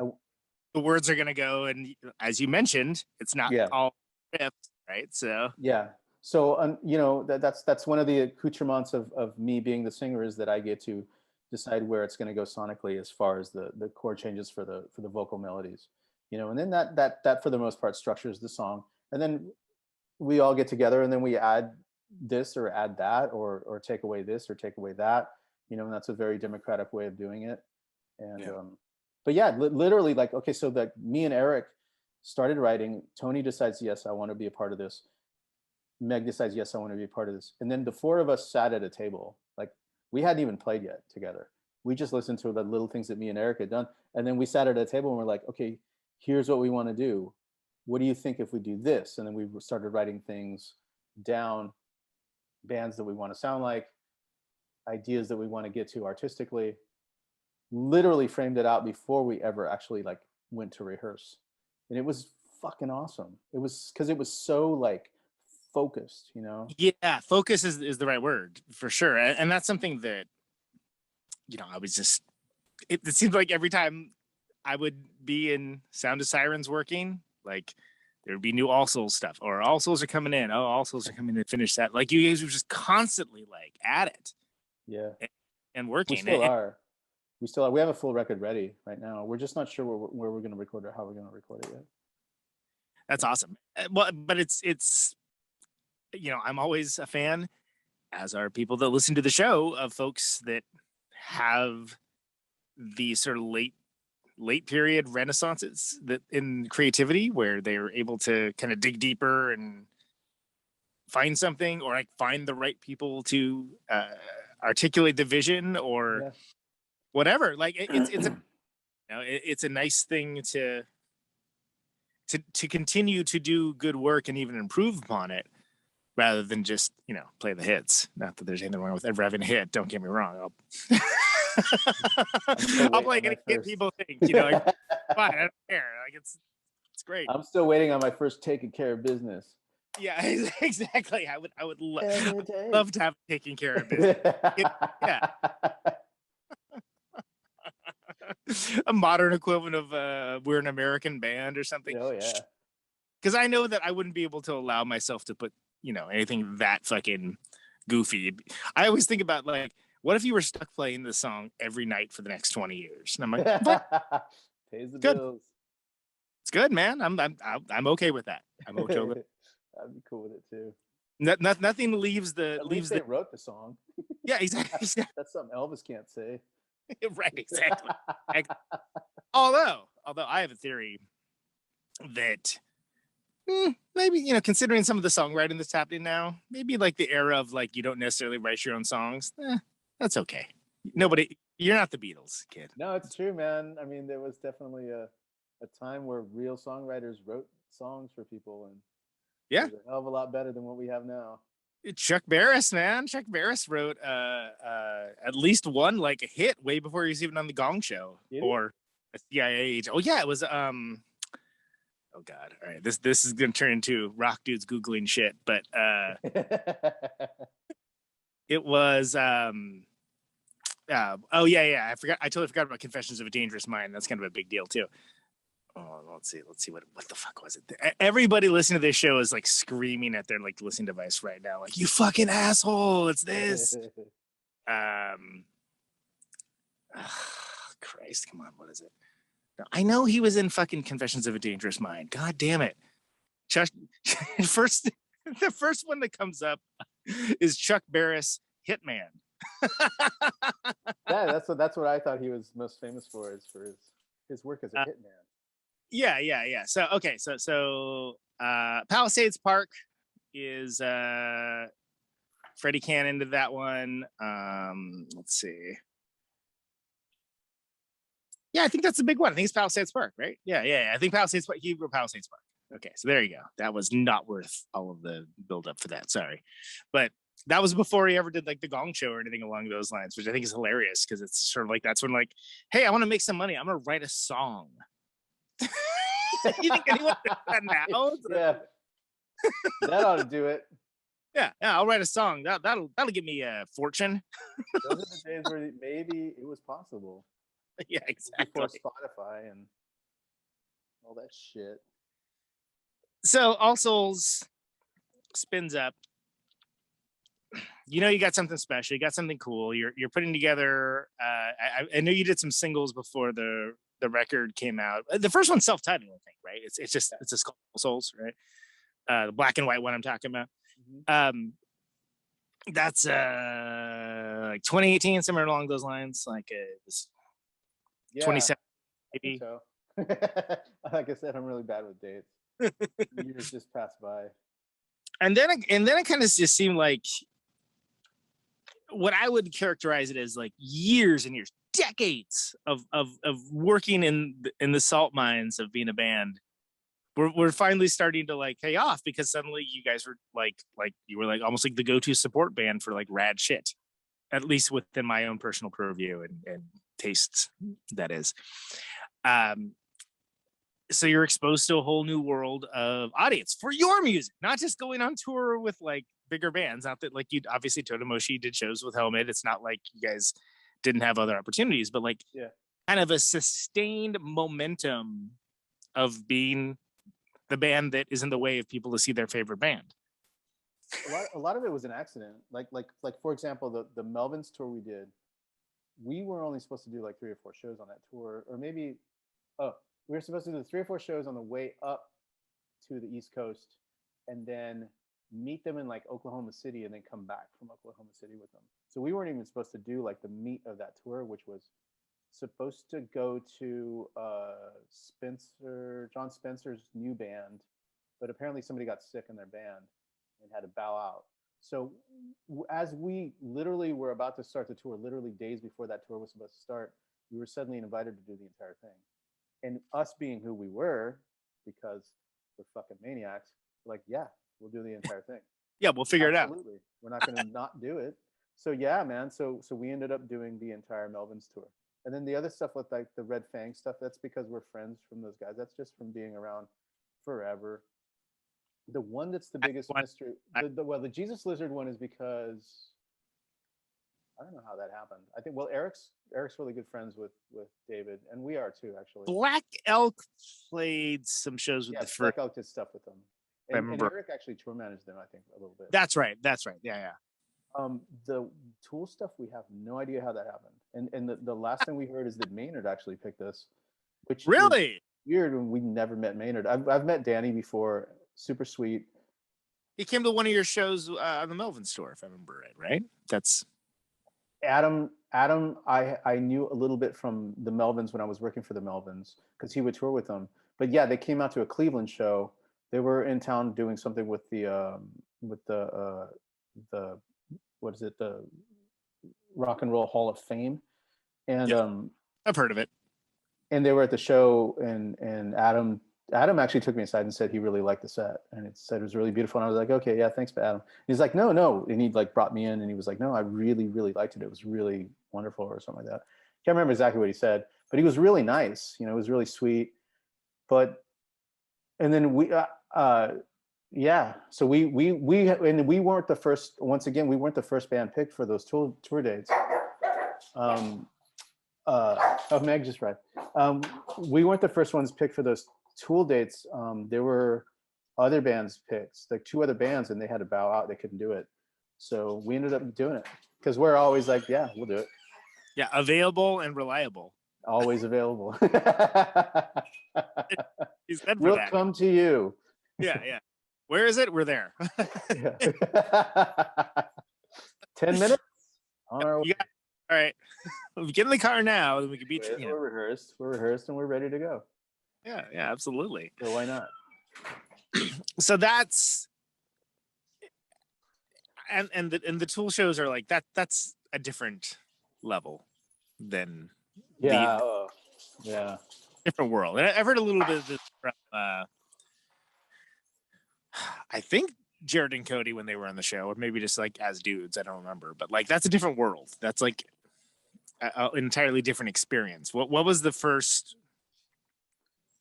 The words are going to go. And as you mentioned, it's not all riffs, right? So, yeah. So, you know, that's one of the accoutrements of me being the singer, is that I get to decide where it's going to go sonically as far as the chord changes for the vocal melodies. You know, and then that for the most part structures the song, and then we all get together and then we add this or add that or take away this or take away that, you know, and that's a very democratic way of doing it. And but yeah, literally, like, okay, so that me and Erik started writing. Tony decides, yes, I want to be a part of this. Meg decides, yes, I want to be a part of this. And then the 4 of us sat at a table. Like, we hadn't even played yet together. We just listened to the little things that me and Erik had done, and then we sat at a table and we're like, okay, here's what we want to do. What do you think if we do this? And then we started writing things down, bands that we want to sound like, ideas that we want to get to artistically. Literally framed it out before we ever actually like went to rehearse. And it was fucking awesome. It was because it was so like focused, you know? Yeah, focus is the right word for sure. And that's something that, you know, I was just, it seems like every time I would be in Sound of Sirens working, like there would be new All Souls stuff, or All Souls are coming in. Oh, All Souls are coming to finish that. Like you guys were just constantly like at it. Yeah. and We working. still are. We have a full record ready right now. We're just not sure where we're going to record it, how we're going to record it yet. That's awesome. Well, but it's I'm always a fan, as are people that listen to the show, of folks that have the sort of late period renaissances that in creativity where they're able to kind of dig deeper and find something, or like find the right people to articulate the vision or whatever. Like it's a nice thing to continue to do good work and even improve upon it, rather than just play the hits. Not that there's anything wrong with ever having a hit. Don't get me wrong. I'll play any hit people think. Like, fine, I don't care. Like it's great. I'm still waiting on my first taking care of business. Yeah, exactly. I would love to have taken care of business. Yeah. A modern equivalent of We're an American Band or something. Oh yeah. Because I know that I wouldn't be able to allow myself to put anything that fucking goofy. I always think about, like, what if you were stuck playing this song every night for the next 20 years? And I'm like, pays the good. bills. It's good, man. I'm okay with that. I'm okay with it. I'd be cool with it too. Nothing leaves the At least they wrote the song. Yeah, exactly. That's something Elvis can't say. Right, exactly. Although I have a theory that maybe, considering some of the songwriting that's happening now, maybe like the era of like you don't necessarily write your own songs. That's okay. You're not the Beatles, kid. No, it's true, man. I mean, there was definitely a time where real songwriters wrote songs for people, and yeah, it was a hell of a lot better than what we have now. Chuck Barris, man. Chuck Barris wrote at least one like a hit way before he was even on the Gong Show or a CIA agent. Oh yeah, it was oh god. All right. This is gonna turn into rock dudes Googling shit, but it was oh yeah. I totally forgot about Confessions of a Dangerous Mind. That's kind of a big deal too. Oh, let's see what the fuck was it? Everybody listening to this show is like screaming at their like listening device right now, like, you fucking asshole, it's this. Christ, come on, what is it? No, I know he was in fucking Confessions of a Dangerous Mind. God damn it. Chuck, the first one that comes up is Chuck Barris Hitman. Yeah, that's what I thought he was most famous for, is for his work as a hitman. Yeah. So okay, so Palisades Park is Freddie Cannon did that one. Let's see. Yeah, I think that's a big one. I think it's Palisades Park, right? Yeah. I think Palisades Park. He wrote Palisades Park. Okay, so there you go. That was not worth all of the build up for that. Sorry, but that was before he ever did like the Gong Show or anything along those lines, which I think is hilarious because it's sort of like that's when like, hey, I want to make some money. I'm gonna write a song. You think anyone does that now? Yeah, that ought to do it. Yeah, I'll write a song. That'll give me a fortune. Those are the days where maybe it was possible. Yeah, exactly. Before Spotify and all that shit. So All Souls spins up. You got something special. You got something cool. You're putting together. I know you did some singles before the record came out. The first one's self-titled, I think, right? It's a All Souls, right? The black and white one I'm talking about. Mm-hmm. That's like 2018, somewhere along those lines. Like 27, maybe. So. Like I said, I'm really bad with dates. Years just passed by. And then it kind of just seemed like what I would characterize it as like years and years, decades of working in the salt mines of being a band. We're finally starting to like pay off because suddenly you guys were like you were like almost like the go-to support band for like rad shit, at least within my own personal purview and tastes, that is. So you're exposed to a whole new world of audience for your music, not just going on tour with like bigger bands. Not that like you obviously Totimoshi did shows with Helmet. It's not like you guys didn't have other opportunities, but like kind of a sustained momentum of being the band that is in the way of people to see their favorite band. a lot of it was an accident. Like for example, the Melvins tour we did, we were only supposed to do like 3 or 4 shows on that tour, or maybe we were supposed to do 3 or 4 shows on the way up to the East Coast, and then meet them in like Oklahoma City, and then come back from Oklahoma City with them. So we weren't even supposed to do like the meat of that tour, which was supposed to go to John Spencer's new band, but apparently somebody got sick in their band and had to bow out. So as we literally were about to start the tour, literally days before that tour was supposed to start, we were suddenly invited to do the entire thing. And us being who we were, because we're fucking maniacs, we're like, yeah, we'll do the entire thing. Yeah, we'll figure it out. Absolutely. We're not going to not do it. So yeah, man. So we ended up doing the entire Melvins tour. And then the other stuff with like the Red Fang stuff, that's because we're friends from those guys. That's just from being around forever. The one that's the biggest mystery, the Jesus Lizard one is because I don't know how that happened. I think, well, Eric's really good friends with David, and we are too, actually. Black Elk played some shows with the first. Black Elk did stuff with them. And Erik actually tour managed them, I think, a little bit. That's right. Yeah. The Tool stuff, we have no idea how that happened. And the last thing we heard is that Maynard actually picked us, which really is weird when we never met Maynard. I've met Danny before, super sweet. He came to one of your shows on the Melvins tour, if I remember right? That's Adam, I knew a little bit from the Melvins when I was working for the Melvins, because he would tour with them. But yeah, they came out to a Cleveland show. They were in town doing something with the what is it, the Rock and Roll Hall of Fame, and I've heard of it. And they were at the show, and Adam actually took me aside and said he really liked the set, and it said it was really beautiful. And I was like, okay, yeah, thanks, Adam. He's like, no, and he like brought me in, and he was like, no, I really, really liked it. It was really wonderful, or something like that. Can't remember exactly what he said, but he was really nice. You know, it was really sweet. But and then we so we weren't the first. Once again, we weren't the first band picked for those tour dates. Meg just read. We weren't the first ones picked for those Tool dates. There were other bands picked, like 2 other bands, and they had to bow out. They couldn't do it. So we ended up doing it because we're always like, yeah, we'll do it. Yeah, available and reliable. Always available. We'll come to you. Yeah. Where is it? We're there. 10 minutes? On our way. All right. If we get in the car now, then we can beat you. We're rehearsed and we're ready to go. Yeah, absolutely. So why not? So that's and the Tool shows are like that. That's a different level than different world. And I've heard a little bit of this from I think Jared and Cody when they were on the show, or maybe just like as dudes. I don't remember, but like that's a different world. That's like an entirely different experience. What was the first?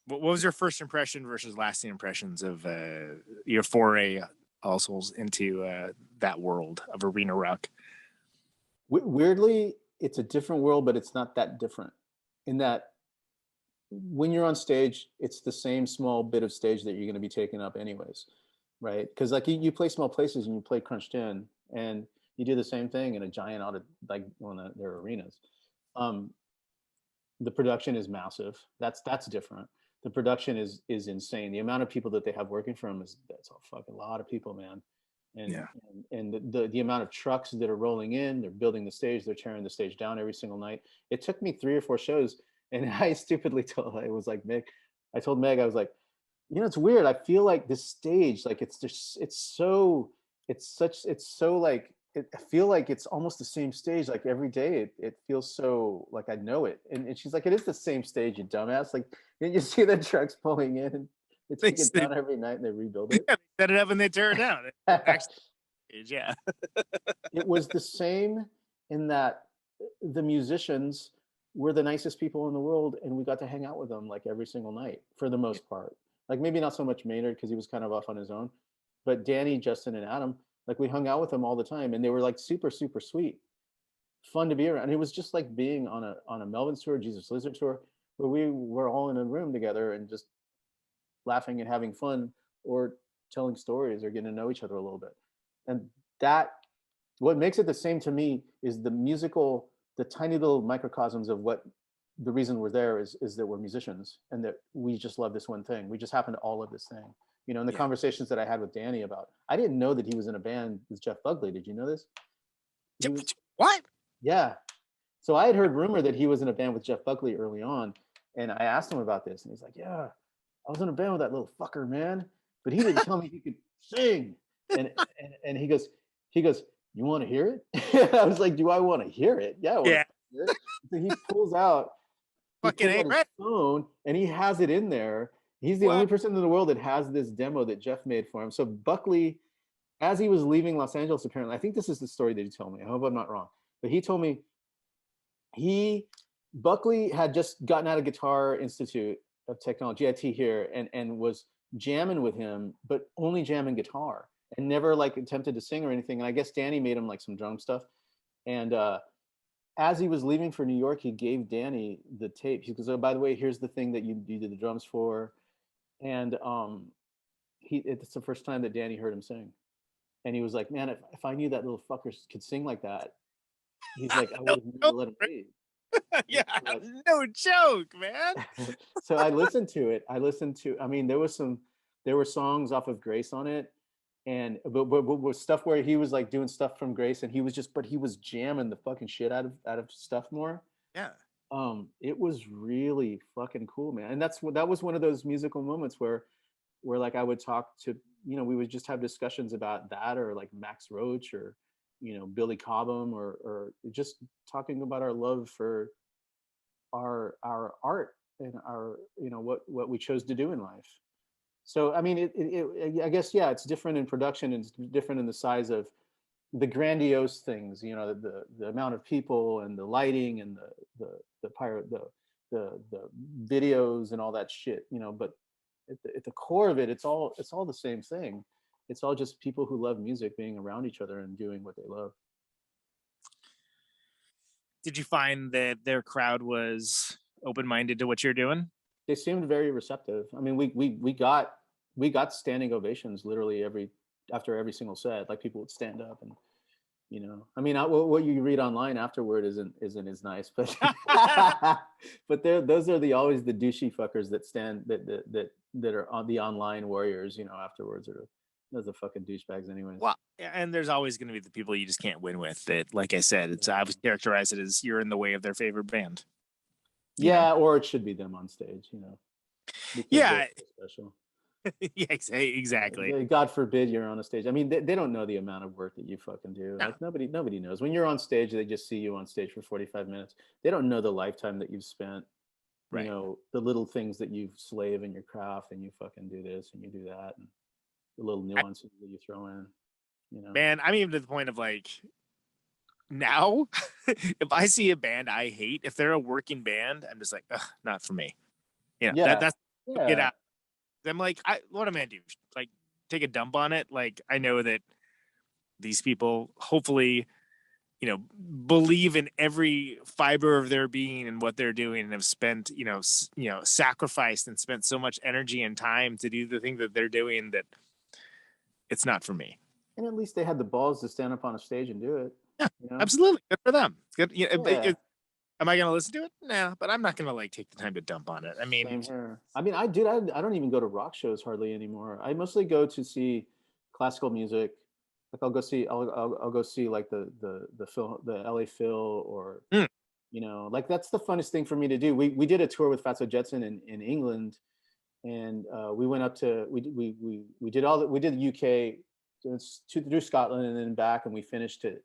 What was your first impression versus lasting impressions of your foray, All Souls, into that world of arena rock? Weirdly, it's a different world, but it's not that different. In that, when you're on stage, it's the same small bit of stage that you're going to be taking up anyways, right? Because like you play small places and you play crunched in, and you do the same thing in a giant like one of their arenas. The production is massive. That's different. The production is insane. The amount of people that they have working for them that's a fucking lot of people, man. And the amount of trucks that are rolling in, they're building the stage, they're tearing the stage down every single night. It took me 3 or 4 shows, and I stupidly told Meg, I was like, you know, it's weird. I feel like this stage, like I feel like it's almost the same stage. Like every day, it feels so like I know it. And she's like, it is the same stage, you dumbass. Like, didn't you see the trucks pulling in? They take it down every night and they rebuild it. Yeah, they set it up and they tear it down. Yeah. It was the same in that the musicians were the nicest people in the world, and we got to hang out with them like every single night for the most part. Like maybe not so much Maynard because he was kind of off on his own, but Danny, Justin, and Adam, like we hung out with them all the time, and they were like super, super sweet, fun to be around. It was just like being on a Melvins tour, Jesus Lizard tour, where we were all in a room together and just laughing and having fun, or telling stories, or getting to know each other a little bit. And that, what makes it the same to me is the tiny little microcosms of what the reason we're there is that we're musicians and that we just love this one thing. We just happen to all love this thing. You know, in the conversations that I had with Danny about, I didn't know that he was in a band with Jeff Buckley. Did you know this? What? Yeah. So I had heard rumor that he was in a band with Jeff Buckley early on. And I asked him about this and he's like, yeah, I was in a band with that little fucker, man. But he didn't tell me he could sing. And he goes, you want to hear it? I was like, do I want to hear it? Yeah. Hear it. So he pulls out his phone and he has it in there. He's the only person in the world that has this demo that Jeff made for him. So Buckley, as he was leaving Los Angeles, apparently, I think this is the story that he told me. I hope I'm not wrong. But he told me Buckley had just gotten out of Guitar Institute of Technology, GIT here, and was jamming with him, but only jamming guitar and never like attempted to sing or anything. And I guess Danny made him like some drum stuff. And as he was leaving for New York, he gave Danny the tape. He goes, oh, by the way, here's the thing that you did the drums for. And it's the first time that Danny heard him sing. And he was like, man, if I knew that little fucker could sing like that, he's like, I would have never let him leave. Yeah, no joke, man. So I listened to it. I mean, there were songs off of Grace on it. And but was stuff where he was like doing stuff from Grace and he was jamming the fucking shit out of stuff more. Yeah. It was really fucking cool, man. And that was one of those musical moments where like I would talk to, you know, we would just have discussions about that or like Max Roach or, you know, Billy Cobham or just talking about our love for our art and our, you know, what we chose to do in life. So, I mean, I guess, yeah, it's different in production and it's different in the size of the grandiose things, you know, the amount of people and the lighting and the videos and all that shit, you know, but at the core of it, it's all the same thing. It's all just people who love music being around each other and doing what they love. Did you find that their crowd was open-minded to what you're doing? They seemed very receptive. I mean, we got standing ovations literally after every single set. Like people would stand up and, you know, I mean, what you read online afterward isn't as nice, but but those are always the douchey fuckers that stand that are on the online warriors, you know, afterwards, or those are fucking douchebags anyways. Well, and there's always going to be the people you just can't win with. That, like I said, I would characterize it as you're in the way of their favorite band. Yeah, or it should be them on stage, you know. Yeah. Special. Yeah, exactly. God forbid you're on a stage. I mean, they don't know the amount of work that you fucking do. No. Like nobody knows. When you're on stage, they just see you on stage for 45 minutes. They don't know the lifetime that you've spent. Right. You know, the little things that you slave in your craft and you fucking do this and you do that and the little nuances that you throw in. You know. Man, I'm even to the point of like now, if I see a band I hate, if they're a working band, I'm just like, ugh, not for me. You know, that's get out. I'm like, what am I gonna do? Like, take a dump on it? Like, I know that these people hopefully, you know, believe in every fiber of their being and what they're doing and have spent, you know, sacrificed and spent so much energy and time to do the thing that they're doing that it's not for me. And at least they had the balls to stand up on a stage and do it. Yeah, you know? Absolutely. Good for them. Good. You know, am I going to listen to it? Nah, but I'm not going to like take the time to dump on it. I mean, I don't even go to rock shows hardly anymore. I mostly go to see classical music. Like I'll go see like the LA Phil or, you know, like that's the funnest thing for me to do. We did a tour with Fatso Jetson in England, and we went up to, we did the UK through Scotland and then back, and we finished in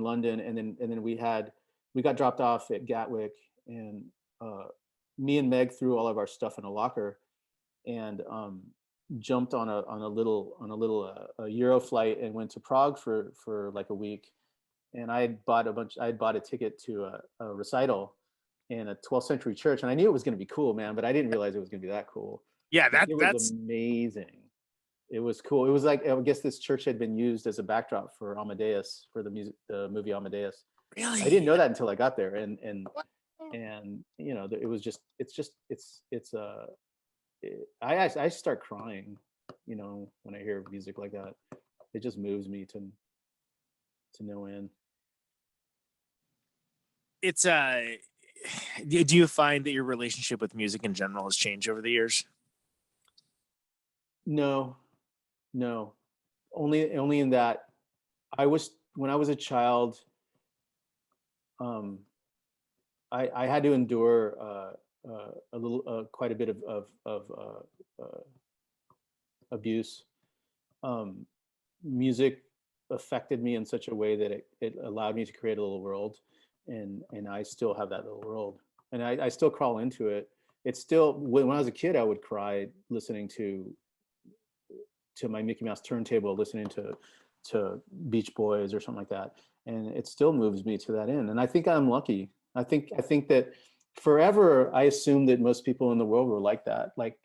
London, and then we got dropped off at Gatwick, and me and Meg threw all of our stuff in a locker and jumped on a little Euro flight and went to Prague for like a week. And I had bought a ticket to a recital in a 12th century church, and I knew it was going to be cool, man, but I didn't realize it was going to be that cool. Yeah, that's amazing. It was cool. It was like, I guess this church had been used as a backdrop for Amadeus, for the movie Amadeus. Really? I didn't know that until I got there, and you know, it was just I start crying, you know, when I hear music like that. It just moves me to no end. It's do you find that your relationship with music in general has changed over the years? No, only in that when I was a child, I had to endure a little, quite a bit of abuse. Music affected me in such a way that it allowed me to create a little world, and I still have that little world, and I still crawl into it. It's still, when I was a kid, I would cry listening to my Mickey Mouse turntable, listening to Beach Boys or something like that, and it still moves me to that end. And I think I'm lucky. I think that forever I assumed that most people in the world were like that, like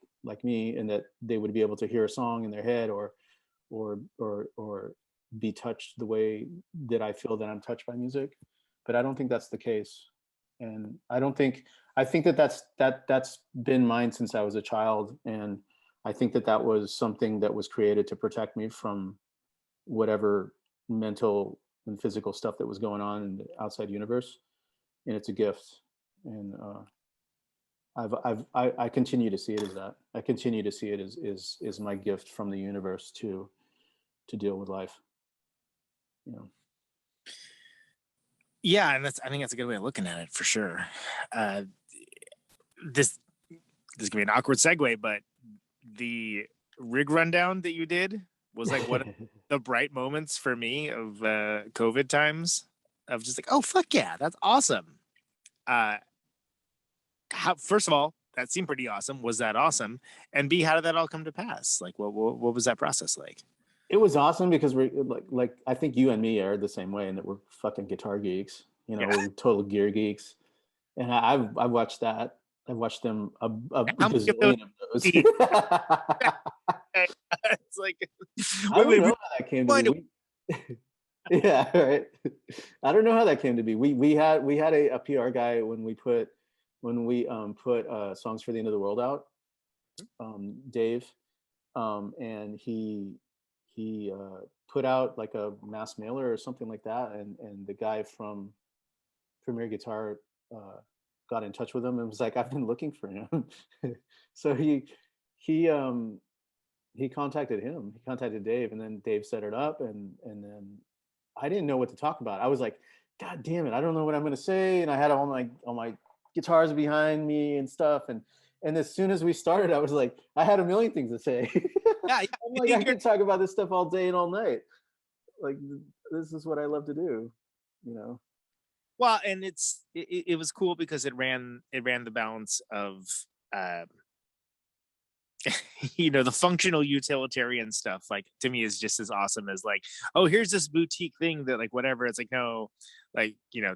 me, and that they would be able to hear a song in their head or be touched the way that I feel that I'm touched by music. But I don't think that's the case. And I think that's been mine since I was a child. And I think that was something that was created to protect me from whatever mental and physical stuff that was going on in the outside universe. And it's a gift. And I continue to see it as that. I continue to see it as my gift from the universe to deal with life. You know. Yeah, and I think that's a good way of looking at it for sure. This is gonna be an awkward segue, but the rig rundown that you did was like one of the bright moments for me of COVID times, of just like, oh fuck yeah, that's awesome. First of all, that seemed pretty awesome. Was that awesome? And B, how did that all come to pass? Like, what was that process like? It was awesome because we're like I think you and me are the same way, in that we're fucking guitar geeks. You know, we're total gear geeks. And I've watched that. I've watched them a bazillion of those. It's like, I don't know how that came to be. Yeah, right. I don't know how that came to be. We had a PR guy when we put Songs for the End of the World out, Dave, and he put out like a mass mailer or something like that, and the guy from Premier Guitar got in touch with him and was like, I've been looking for him. So he contacted him. He contacted Dave, and then Dave set it up, and then I didn't know what to talk about. I was like, God damn it, I don't know what I'm gonna say. And I had all my guitars behind me and stuff, and as soon as we started, I was like, I had a million things to say. Yeah, I'm like, I can talk about this stuff all day and all night. Like, this is what I love to do, you know. Well, and it was cool because it ran the balance of you know, the functional utilitarian stuff, like, to me, is just as awesome as like, oh, here's this boutique thing that like whatever. It's like, no, like, you know,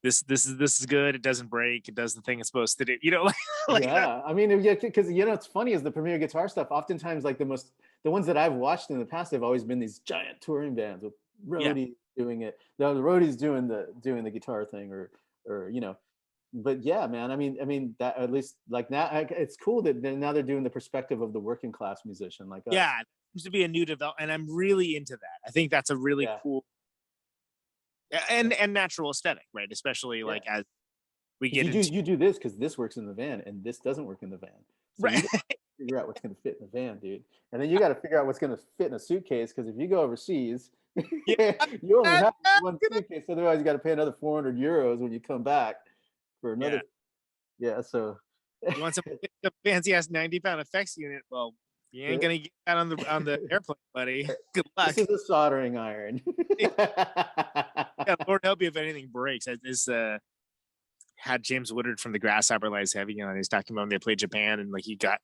this is good. It doesn't break. It does the thing it's supposed to do. You know, like yeah. That. I mean, yeah, because you know, it's funny is the Premier Guitar stuff. Oftentimes, like the ones that I've watched in the past have always been these giant touring bands with roadies doing it. The roadies doing the guitar thing, or you know. But yeah, man. I mean that, at least like now, it's cool that now they're doing the perspective of the working class musician. Like, yeah, it seems to be a new development, and I'm really into that. I think that's a really cool and natural aesthetic, right? Especially like as we get you do this because this works in the van and this doesn't work in the van. So right. You gotta figure out what's going to fit in the van, dude. And then you got to figure out what's going to fit in a suitcase, because if you go overseas, you only have one suitcase. Otherwise, you got to pay another 400 euros when you come back for another. Yeah. So you want some fancy ass 90-pound effects unit? Well, you ain't gonna get that on the airplane, buddy. Good luck. This is a soldering iron. Yeah, Lord help you if anything breaks. This had James Woodard from the Grasshopper Lies Heavy on. He's talking about when they played Japan, and like he got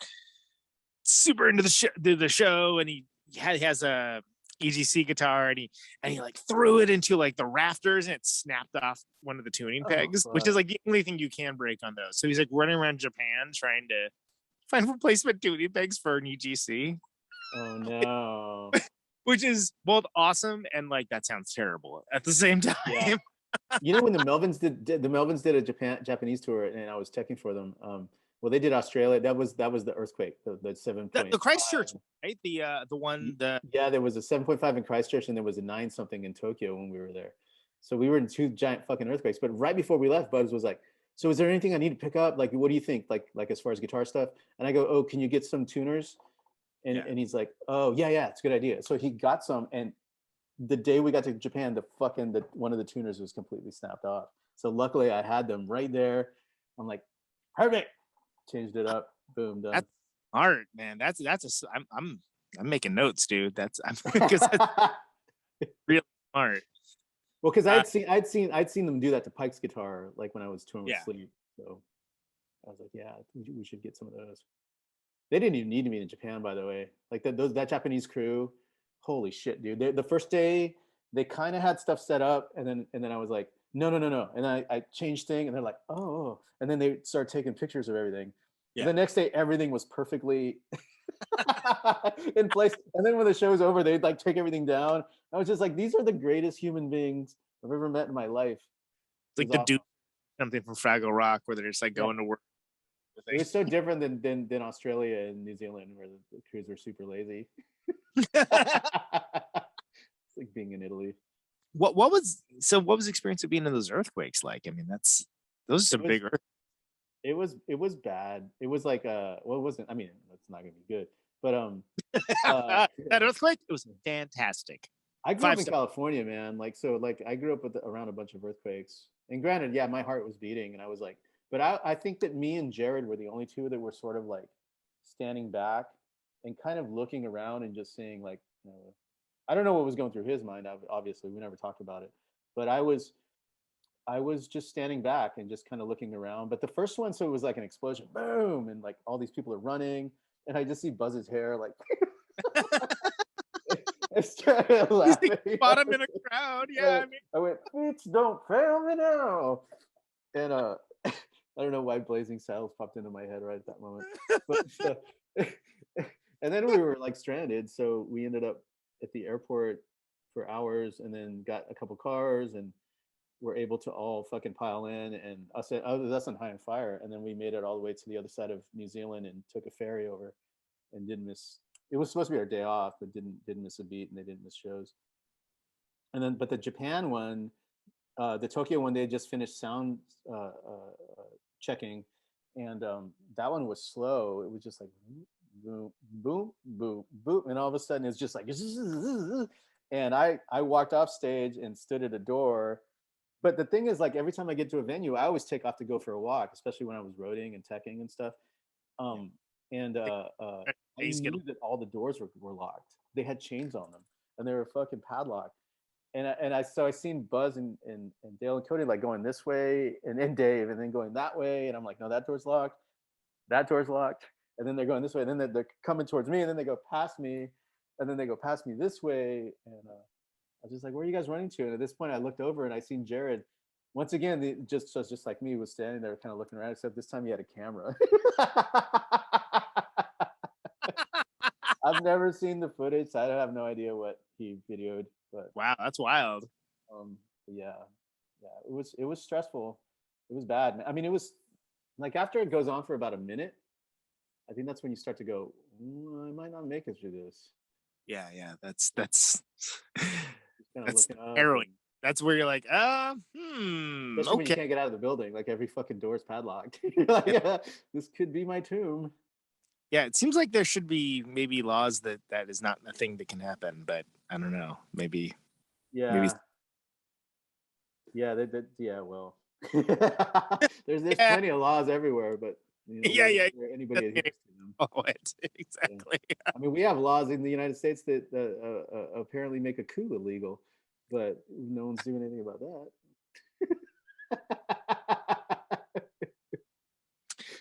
super into the show, and he has a EGC guitar, and he like threw it into like the rafters, and it snapped off one of the tuning pegs, which is like the only thing you can break on those. So he's like running around Japan trying to find replacement tuning pegs for an EGC. Oh no. Which is both awesome and like that sounds terrible at the same time. Yeah. You know, when the Melvins did a Japanese tour, and I was teching for them, Well, they did Australia. That was the earthquake, the 7.5. The Christchurch, right? The one Yeah, there was a 7.5 in Christchurch, and there was a 9 something in Tokyo when we were there. So we were in 2 giant fucking earthquakes. But right before we left, Buzz was like, "So is there anything I need to pick up? Like, what do you think? Like as far as guitar stuff?" And I go, "Oh, can you get some tuners?" And he's like, "Oh yeah, it's a good idea." So he got some, and the day we got to Japan, one of the tuners was completely snapped off. So luckily I had them right there. I'm like, perfect. Changed it up. Boom, done. That's smart, man. I'm making notes, dude. Because that's really smart. Well, because I'd seen them do that to Pike's guitar, like when I was touring with Sleep. So I was like, yeah, we should get some of those. They didn't even need me in Japan, by the way. Like that Japanese crew, holy shit, dude. The first day they kind of had stuff set up, and then I was like, no, and I changed thing, and they're like, oh, and then they started taking pictures of everything. Yeah. The next day, everything was perfectly in place, and then when the show's over, they'd like take everything down. I was just like, these are the greatest human beings I've ever met in my life. It's like the awesome. Dude, something from Fraggle Rock, where they're just like going to work. It was so different than Australia and New Zealand, where the crews were super lazy. It's like being in Italy. What was the experience of being in those earthquakes like? I mean, those are some big earthquakes. It was bad. It was like it wasn't. I mean, it's not gonna be good. But that earthquake, it was fantastic. I grew up in California, man. Like I grew up around a bunch of earthquakes. And granted, yeah, my heart was beating, and I was like, but I think that me and Jared were the only two that were sort of like standing back and kind of looking around and just seeing like, you know, I don't know what was going through his mind. Obviously, we never talked about it, but I was just standing back and just kind of looking around. But the first one, so it was like an explosion, boom, and like all these people are running, and I just see Buzz's hair like. I started laughing. Bottom in a crowd, yeah. I went, "Bitch, don't fail me now," and I don't know why Blazing Saddles popped into my head right at that moment. But, and then we were like stranded, so we ended up at the airport for hours, and then got a couple cars, and were able to all fucking pile in, and us on High on Fire, and then we made it all the way to the other side of New Zealand and took a ferry over, and didn't miss. It was supposed to be our day off, but didn't miss a beat, and they didn't miss shows. And then, but the Japan one, the Tokyo one, they just finished sound checking, and that one was slow. It was just like boom, boom, boom, boom, and all of a sudden it's just like, and I walked off stage and stood at a door. But the thing is, like, every time I get to a venue, I always take off to go for a walk, especially when I was roading and teching and stuff. I knew that all the doors were locked. They had chains on them, and they were fucking padlocked. And I seen Buzz and Dale and Cody like going this way, and Dave, and then going that way, and I'm like, no, that door's locked. That door's locked. And then they're going this way, and then they're coming towards me, and then they go past me, and then they go past me this way, and I was just like, where are you guys running to? And at this point, I looked over and I seen Jared. Once again, just like me, was standing there, kind of looking around. Except this time, he had a camera. I've never seen the footage, so I have no idea what he videoed. But wow, that's wild. Yeah, it was stressful. It was bad. I mean, it was like after it goes on for about a minute, I think that's when you start to go, I might not make it through this. Yeah, that's harrowing. That's where you're like, Especially okay. when you can't get out of the building, like every fucking door is padlocked. You're like, yeah, this could be my tomb. Yeah, it seems like there should be maybe laws that is not a thing that can happen, but I don't know. Maybe. Yeah. Maybe. Yeah. Yeah. Well, there's plenty of laws everywhere, but you know, anybody adheres to them. Oh, exactly. Yeah. I mean, we have laws in the United States that apparently make a coup illegal, but no one's doing anything about that.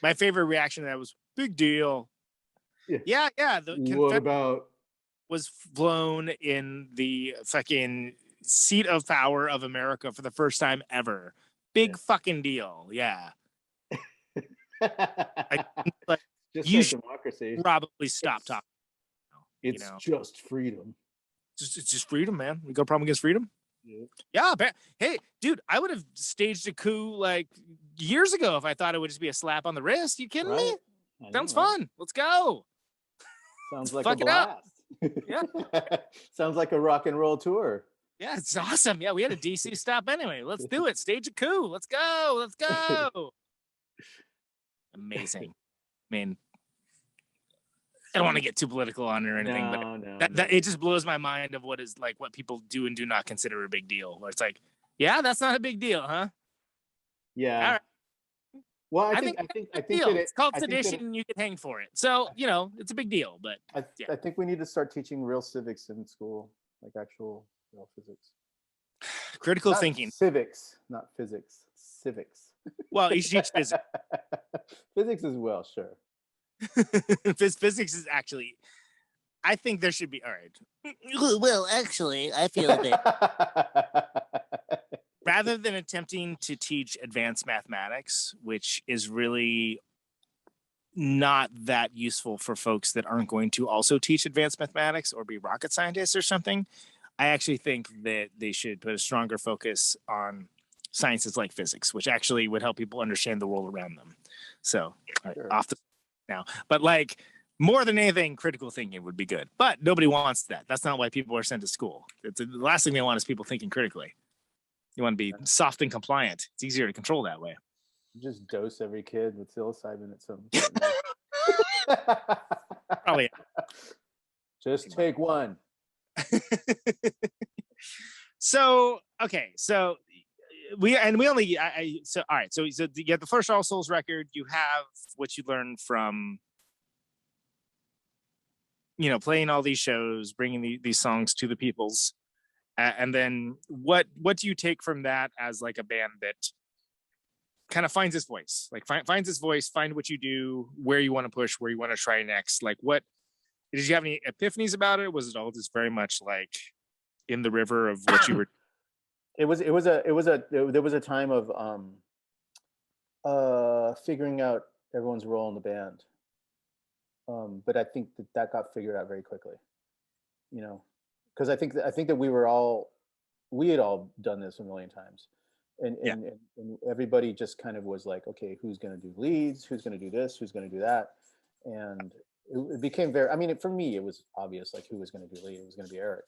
My favorite reaction to that was big deal. Yeah. The what about was flown in the fucking seat of power of America for the first time ever. Big fucking deal. Yeah. You should democracy. Probably stop talking. It's just freedom. It's just freedom, man. We got a problem against freedom? Yeah. Hey, dude, I would have staged a coup like years ago if I thought it would just be a slap on the wrist. You kidding me? Sounds fun. Let's go. Sounds like a Fuck it up. blast. Yeah. Sounds like a rock and roll tour. Yeah, it's awesome. Yeah, we had a DC stop anyway. Let's do it. Stage a coup. Let's go. Let's go. Amazing. I mean, I don't want to get too political on it or anything, but that it just blows my mind of what people do and do not consider a big deal. Where it's like, yeah, that's not a big deal, huh? Yeah. All right. Well, I think it's called sedition and you get hanged for it. So, it's a big deal, but I think we need to start teaching real civics in school, like actual real physics. Critical Not thinking. Civics, not physics. Civics. Well, you should teach physics. Physics as well, sure. Physics is actually, I think there should be, all right. Well, actually, I feel that rather than attempting to teach advanced mathematics, which is really not that useful for folks that aren't going to also teach advanced mathematics or be rocket scientists or something, I actually think that they should put a stronger focus on sciences like physics, which actually would help people understand the world around them. So, off the now, but like more than anything, critical thinking would be good. But nobody wants that. That's not why people are sent to school. The last thing they want is people thinking critically. You want to be soft and compliant. It's easier to control that way. Just dose every kid with psilocybin at some Probably. Just take one. So we only all right. So you get the first All Souls record. You have what you learned from playing all these shows, bringing these songs to the peoples. And then what do you take from that as like a band that kind of finds its voice, like finds its voice, find what you do, where you want to push, where you want to try next? Like, what did you have any epiphanies about it? Was it all just very much like in the river of what you were? There was a time of figuring out everyone's role in the band. But I think that got figured out very quickly, because I think that we had all done this a million times, and everybody just kind of was like, okay, who's going to do leads, who's going to do this, who's going to do that, and it became very. I mean, for me, it was obvious like who was going to do lead. It was going to be Erik,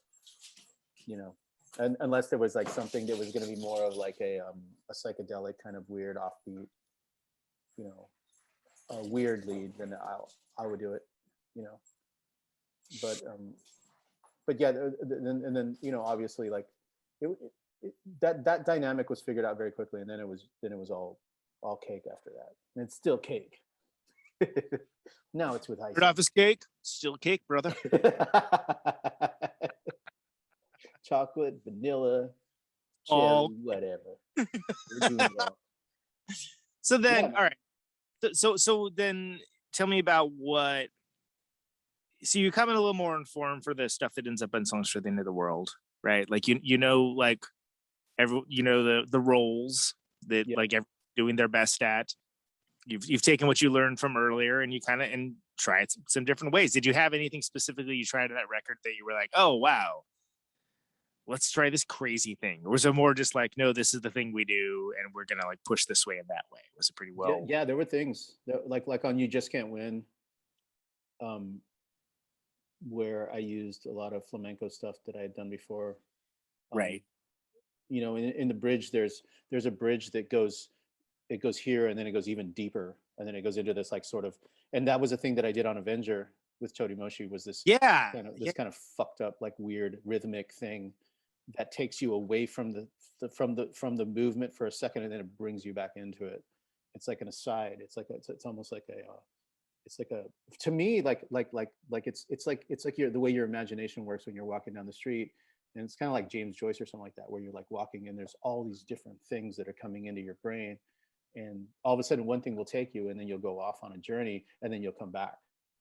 and unless there was like something that was going to be more of like a psychedelic kind of weird offbeat, a weird lead, then I would do it, but yeah, and then obviously like that dynamic was figured out very quickly, and then it was all cake after that, and it's still cake. Now it's with icing. Start off as cake, still cake, brother. Chocolate, vanilla, all cherry, whatever. We're doing well. So then, all right. So then, tell me about what. So you come in a little more informed for the stuff that ends up in Songs for the End of the World, right? Like like the roles that like doing their best at. You've taken what you learned from earlier and you kind of tried some different ways. Did you have anything specifically you tried in that record that you were like, oh wow, let's try this crazy thing? Or was it more just like, no, this is the thing we do and we're gonna like push this way and that way? Was it pretty well? Yeah, there were things that, like on You Just Can't Win, where I used a lot of flamenco stuff that I had done before. Right. In the bridge, there's a bridge that goes here and then it goes even deeper and then it goes into this like sort of, and that was a thing that I did on Avenger with Totimoshi, was this kind of fucked up like weird rhythmic thing that takes you away from the movement for a second and then it brings you back into it. It's like an aside. It's like it's almost like to me like it's like the way your imagination works when you're walking down the street, and it's kind of like James Joyce or something like that, where you're like walking and there's all these different things that are coming into your brain, and all of a sudden one thing will take you and then you'll go off on a journey and then you'll come back.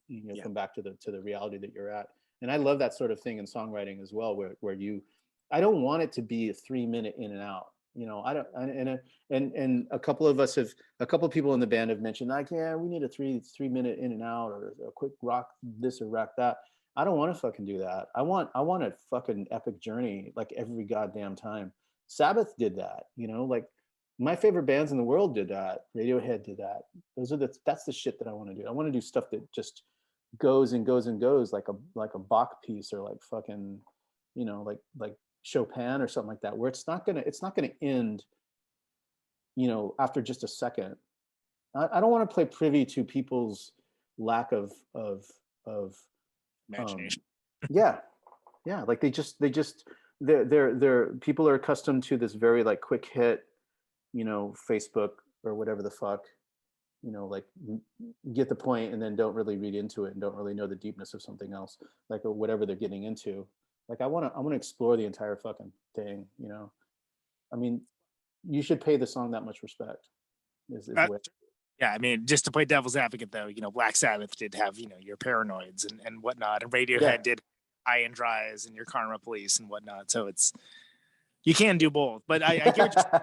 You'll come back to the reality that you're at. And I love that sort of thing in songwriting as well, where I don't want it to be a 3-minute in and out. I don't, and a couple of people in the band have mentioned like, yeah, we need a 3-minute in and out, or a quick rock this or rock that. I don't want to fucking do that. I want a fucking epic journey like every goddamn time. Sabbath did that, you know, like my favorite bands in the world did that. Radiohead did that. That's the shit that I want to do. I want to do stuff that just goes and goes and goes like a Bach piece or like fucking, you know, like Chopin or something like that, where it's not gonna end, you know, after just a second. I don't want to play privy to people's lack of Imagination. Yeah, like they're people are accustomed to this very like quick hit, you know, Facebook or whatever the fuck, you know, like get the point and then don't really read into it and don't really know the deepness of something else, like or whatever they're getting into. Like I want to explore the entire fucking thing, you know. I mean, you should pay the song that much respect. Is the way. Yeah, I mean, just to play devil's advocate, though, you know, Black Sabbath did have, you know, your Paranoids and whatnot, and Radiohead did High and Dries and your Karma Police and whatnot. So you can do both. But I get what you're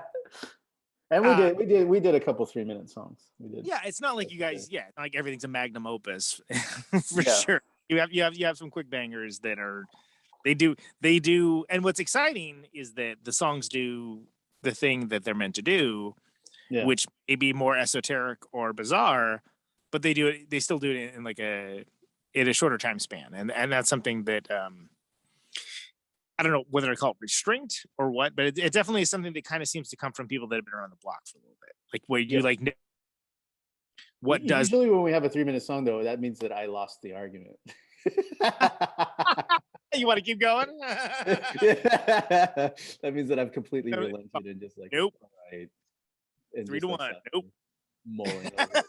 and we did a couple 3-minute songs. We did. Yeah, it's not like you guys, like everything's a magnum opus for sure. You have some quick bangers that are they do, and what's exciting is that the songs do the thing that they're meant to do. Yeah. Which may be more esoteric or bizarre, but they still do it in like in a shorter time span. And that's something that I don't know whether I call it restraint or what, but it definitely is something that kind of seems to come from people that have been around the block for a little bit. Like where you like what does usually when we have a 3-minute song though, that means that I lost the argument. You want to keep going? That means that I've completely relented and just like nope. All right. 3-1. Nope. Mulling over it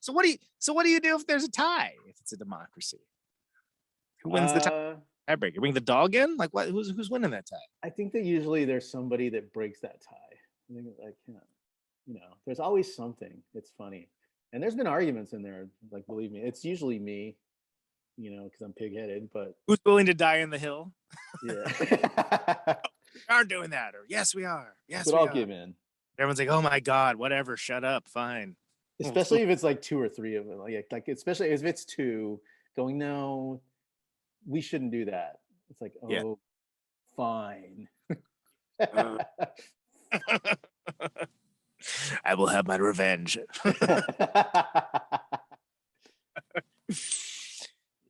so what do you do if there's a tie? If it's a democracy, who wins the tiebreaker? Bring the dog in? Like what? Who's winning that tie? I think that usually there's somebody that breaks that tie. I think like you know, there's always something. It's funny, and there's been arguments in there. Like believe me, it's usually me. You know, because I'm pig-headed. But who's willing to die in the hill? Yeah. We aren't doing that, or yes, we are. Yes, but we I'll are. give in. Everyone's like, "Oh my god, whatever, shut up, fine." Especially if it's like 2 or 3 of them, like especially if it's 2 going, no, we shouldn't do that. It's like, oh, fine. I will have my revenge.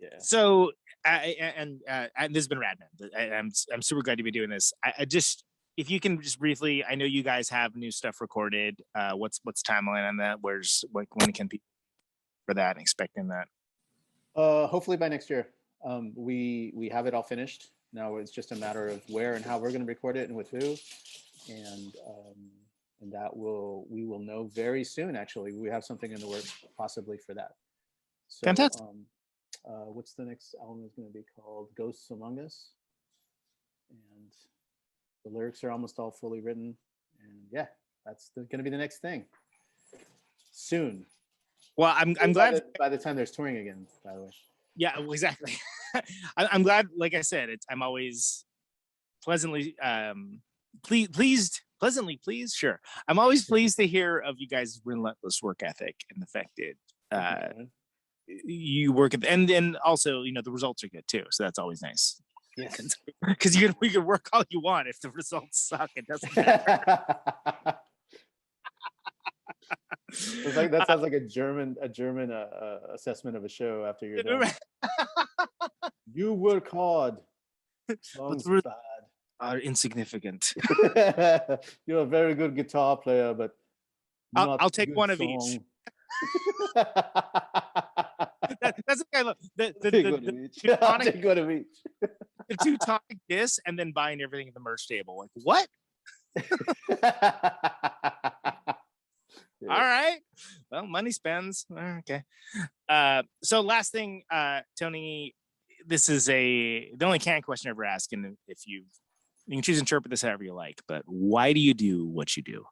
Yeah. So, and this has been rad, man. I'm super glad to be doing this. I just. If you can just briefly, I know you guys have new stuff recorded. What's timeline on that? When can people for that and expecting that? Hopefully by next year. We have it all finished. Now it's just a matter of where and how we're going to record it and with who, and that we will know very soon. Actually, we have something in the works possibly for that. So, fantastic. What's the next album is going to be called? Ghosts Among Us, and the lyrics are almost all fully written, and yeah, that's going to be the next thing soon. Well, I'm glad by the time there's touring again. By the way, yeah, well, exactly. I'm glad. Like I said, I'm always pleasantly pleased. Sure, I'm always pleased to hear of you guys' relentless work ethic and the fact that you work at, and then also the results are good too. So that's always nice. Yes. Because we can work all you want. If the results suck, it doesn't matter. It's like that sounds like a German assessment of a show after you're done. You work hard. Songs bad. Are insignificant. You're a very good guitar player, but I'll take one of each. That's the kind of the Teutonic, one of each. The Teutonic diss and then buying everything at the merch table. Like what? All right. Well, money spends. Okay. So last thing, Tony, this is the only canned question I ever ask, and if you can choose to interpret this however you like, but why do you do what you do?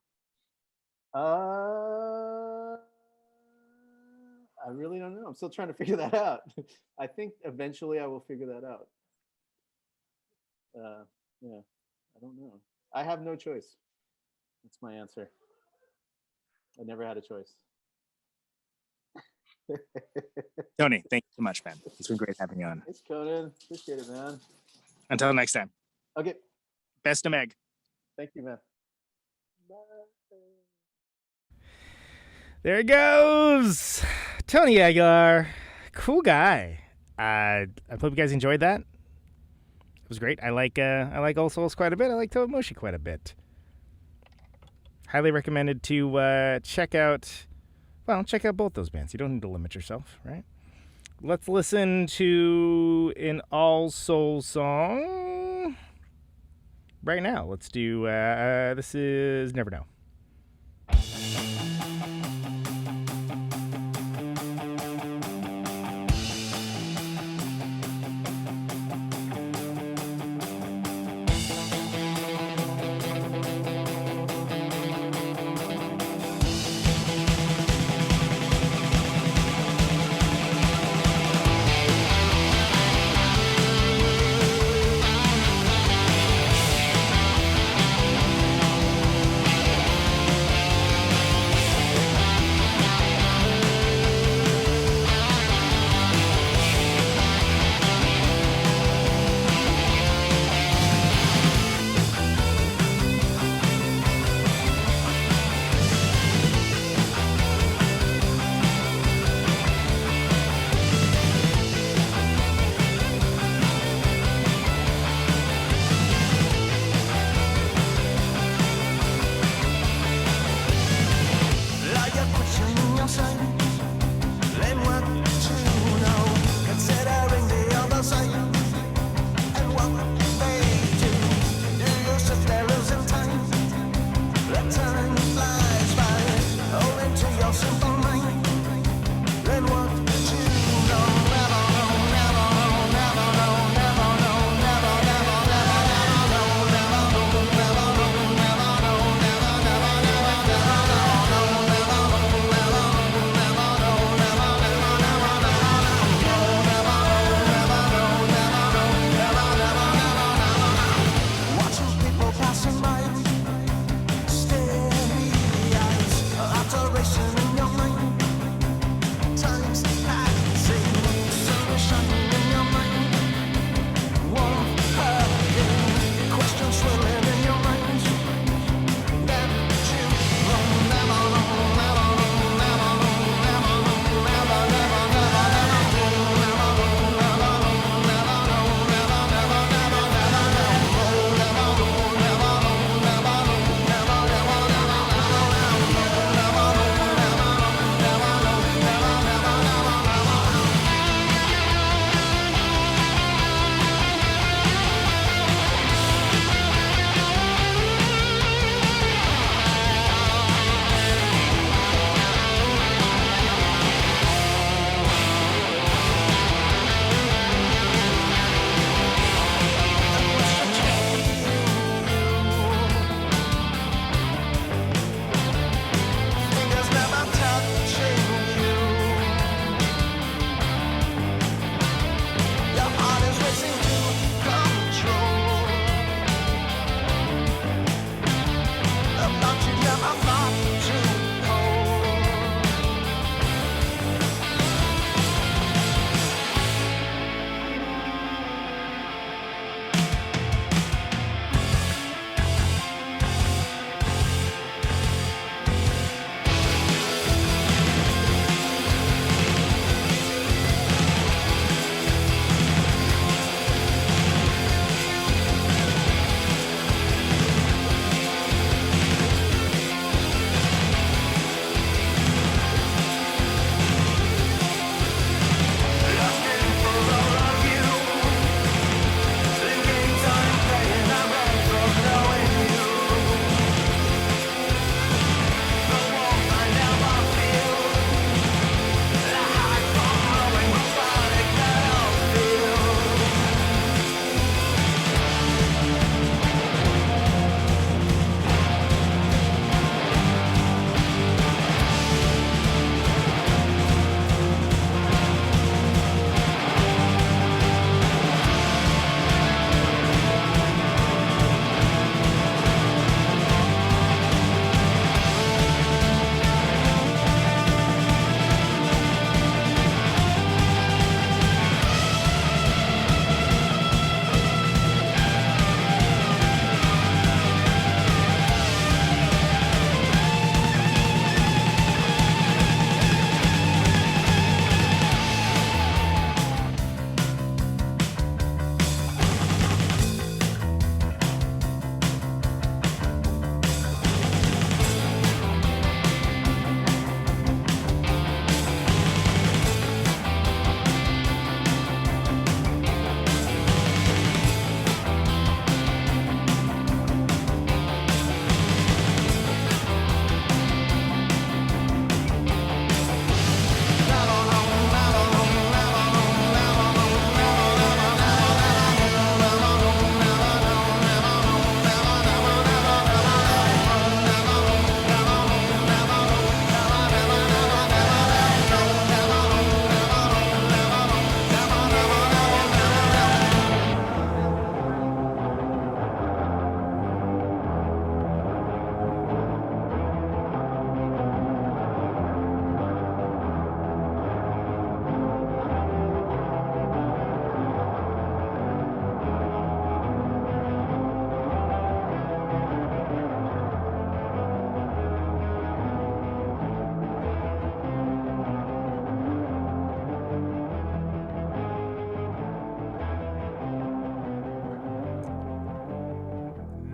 I really don't know. I'm still trying to figure that out. I think eventually I will figure that out. Yeah, I don't know. I have no choice. That's my answer. I never had a choice. Tony, thank you so much, man. It's been great having you on. Thanks, Conan. Appreciate it, man. Until next time. Okay. Best to Meg. Thank you, man. Bye. There it goes. Tony Aguilar. Cool guy. I hope you guys enjoyed that. It was great. I like All Souls quite a bit. I like Totimoshi quite a bit. Highly recommended to check out both those bands. You don't need to limit yourself, right? Let's listen to an All Souls song right now. Let's do, this is Never Know.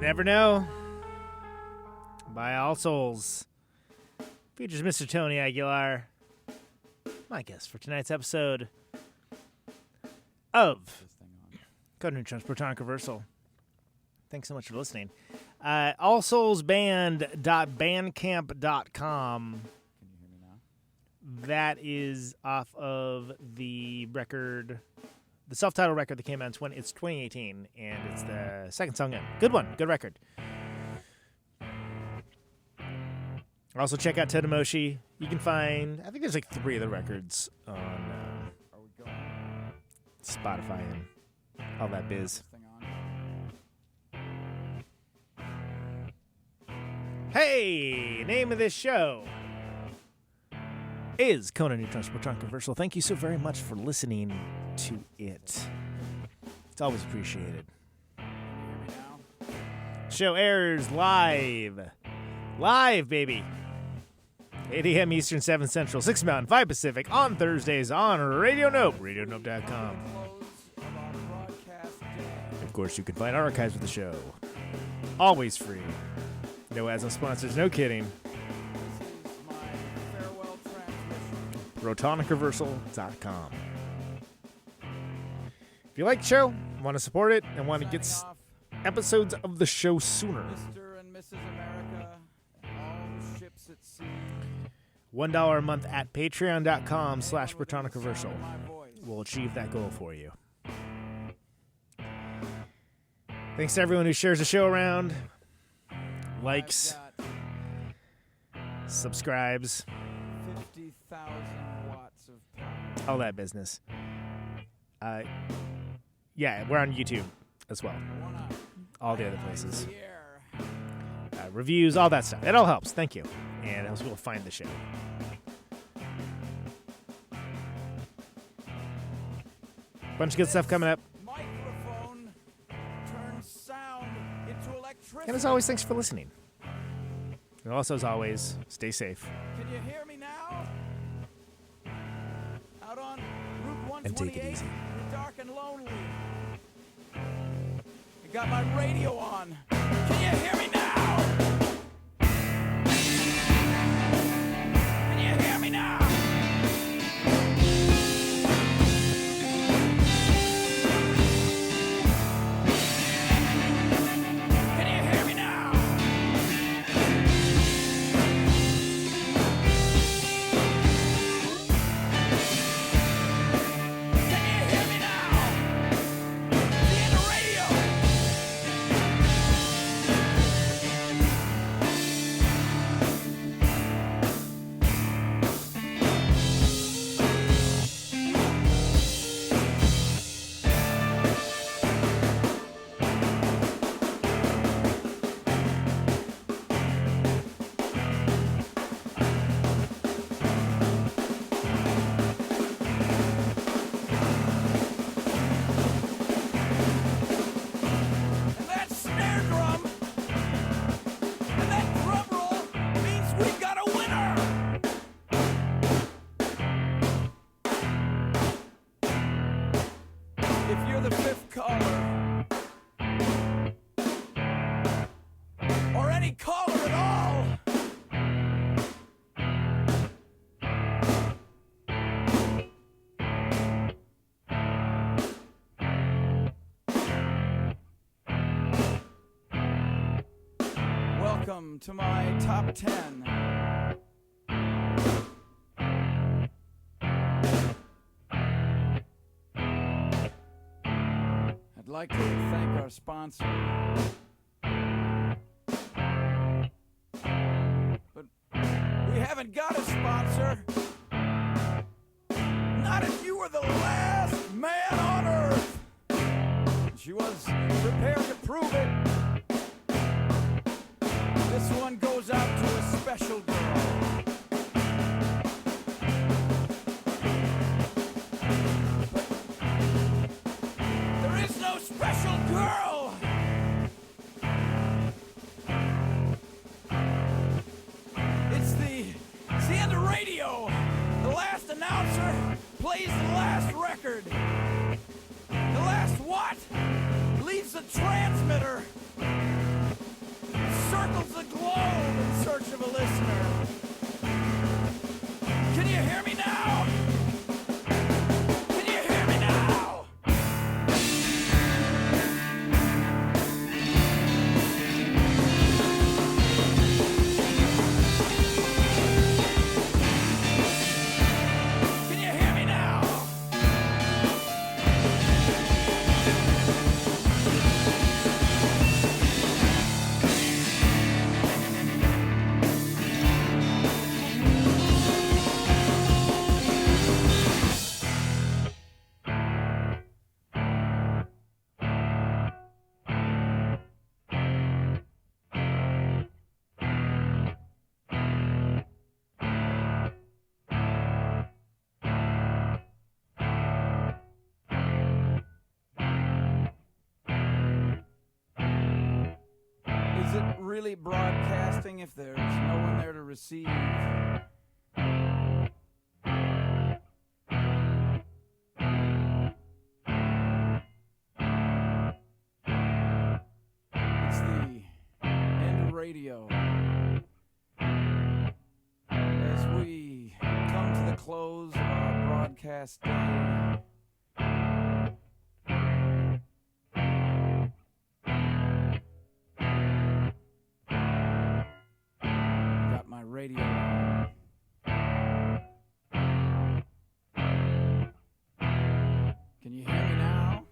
Never Know by All Souls. Features Mr. Tony Aguilar, my guest for tonight's episode of Conan Neutron's Protonic Reversal. Thanks so much for listening. allsoulsband.bandcamp.com. That is off of the record, the self-titled record that came out in it's 2018, and it's the second song in. Good one, good record. Also check out Totimoshi. You can find, I think there's like 3 of the records on Spotify and all that biz. Hey, name of this show is Conan Neutron's Protonic Reversal. Thank you so very much for listening to it. It's always appreciated. Show airs live. Live, baby. 8 a.m. Eastern, 7 Central, 6 Mountain, 5 Pacific on Thursdays on Radio Nope, radionope.com. Of course, you can find archives of the show. Always free. No ads, no sponsors, no kidding. Protonicreversal.com. If you like the show, want to support it, and want to get episodes of the show sooner, Mr. and Mrs. America, all the ships at sea. $1 a month at patreon.com/Protonic-Reversal will achieve that goal for you. Thanks to everyone who shares the show around, likes, subscribes, 50,000 watts of power. all that business. Yeah, we're on YouTube as well. All the other places. Reviews, all that stuff. It all helps. Thank you. And it helps people find the show. Bunch of good stuff coming up. Microphone turns sound into electricity. And as always, thanks for listening. And also, as always, stay safe. Can you hear me now? Out on Route 128, And take it easy. dark and lonely. I got my radio on. Can you hear me now? Can you hear me now? Can you hear me now? Can you hear me now? See you on the radio. And that snare drum and that drum roll means we've got a winner. If you're the 5th caller, or any caller at all, welcome to my top 10. I'd like to thank our sponsor. But we haven't got a sponsor. Not if you were the last man on earth. She was prepared to prove it. This one goes out to a special girl. There is no special girl. It's the end of radio. The last announcer plays the last record. The last what? Leaves the transmitter. it really broadcasting if there's no one there to receive? It's the end of radio. As we come to the close of our broadcast day, got my radio on. Can you hear me now?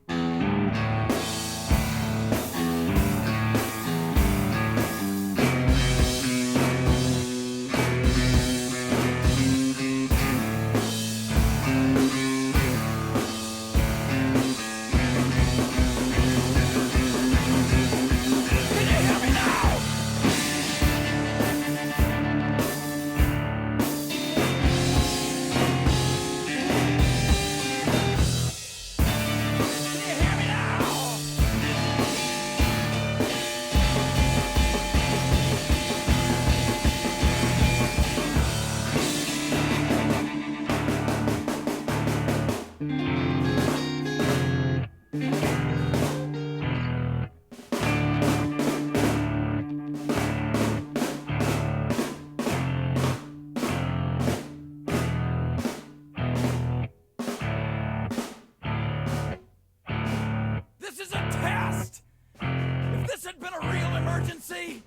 This is a test! If this had been a real emergency,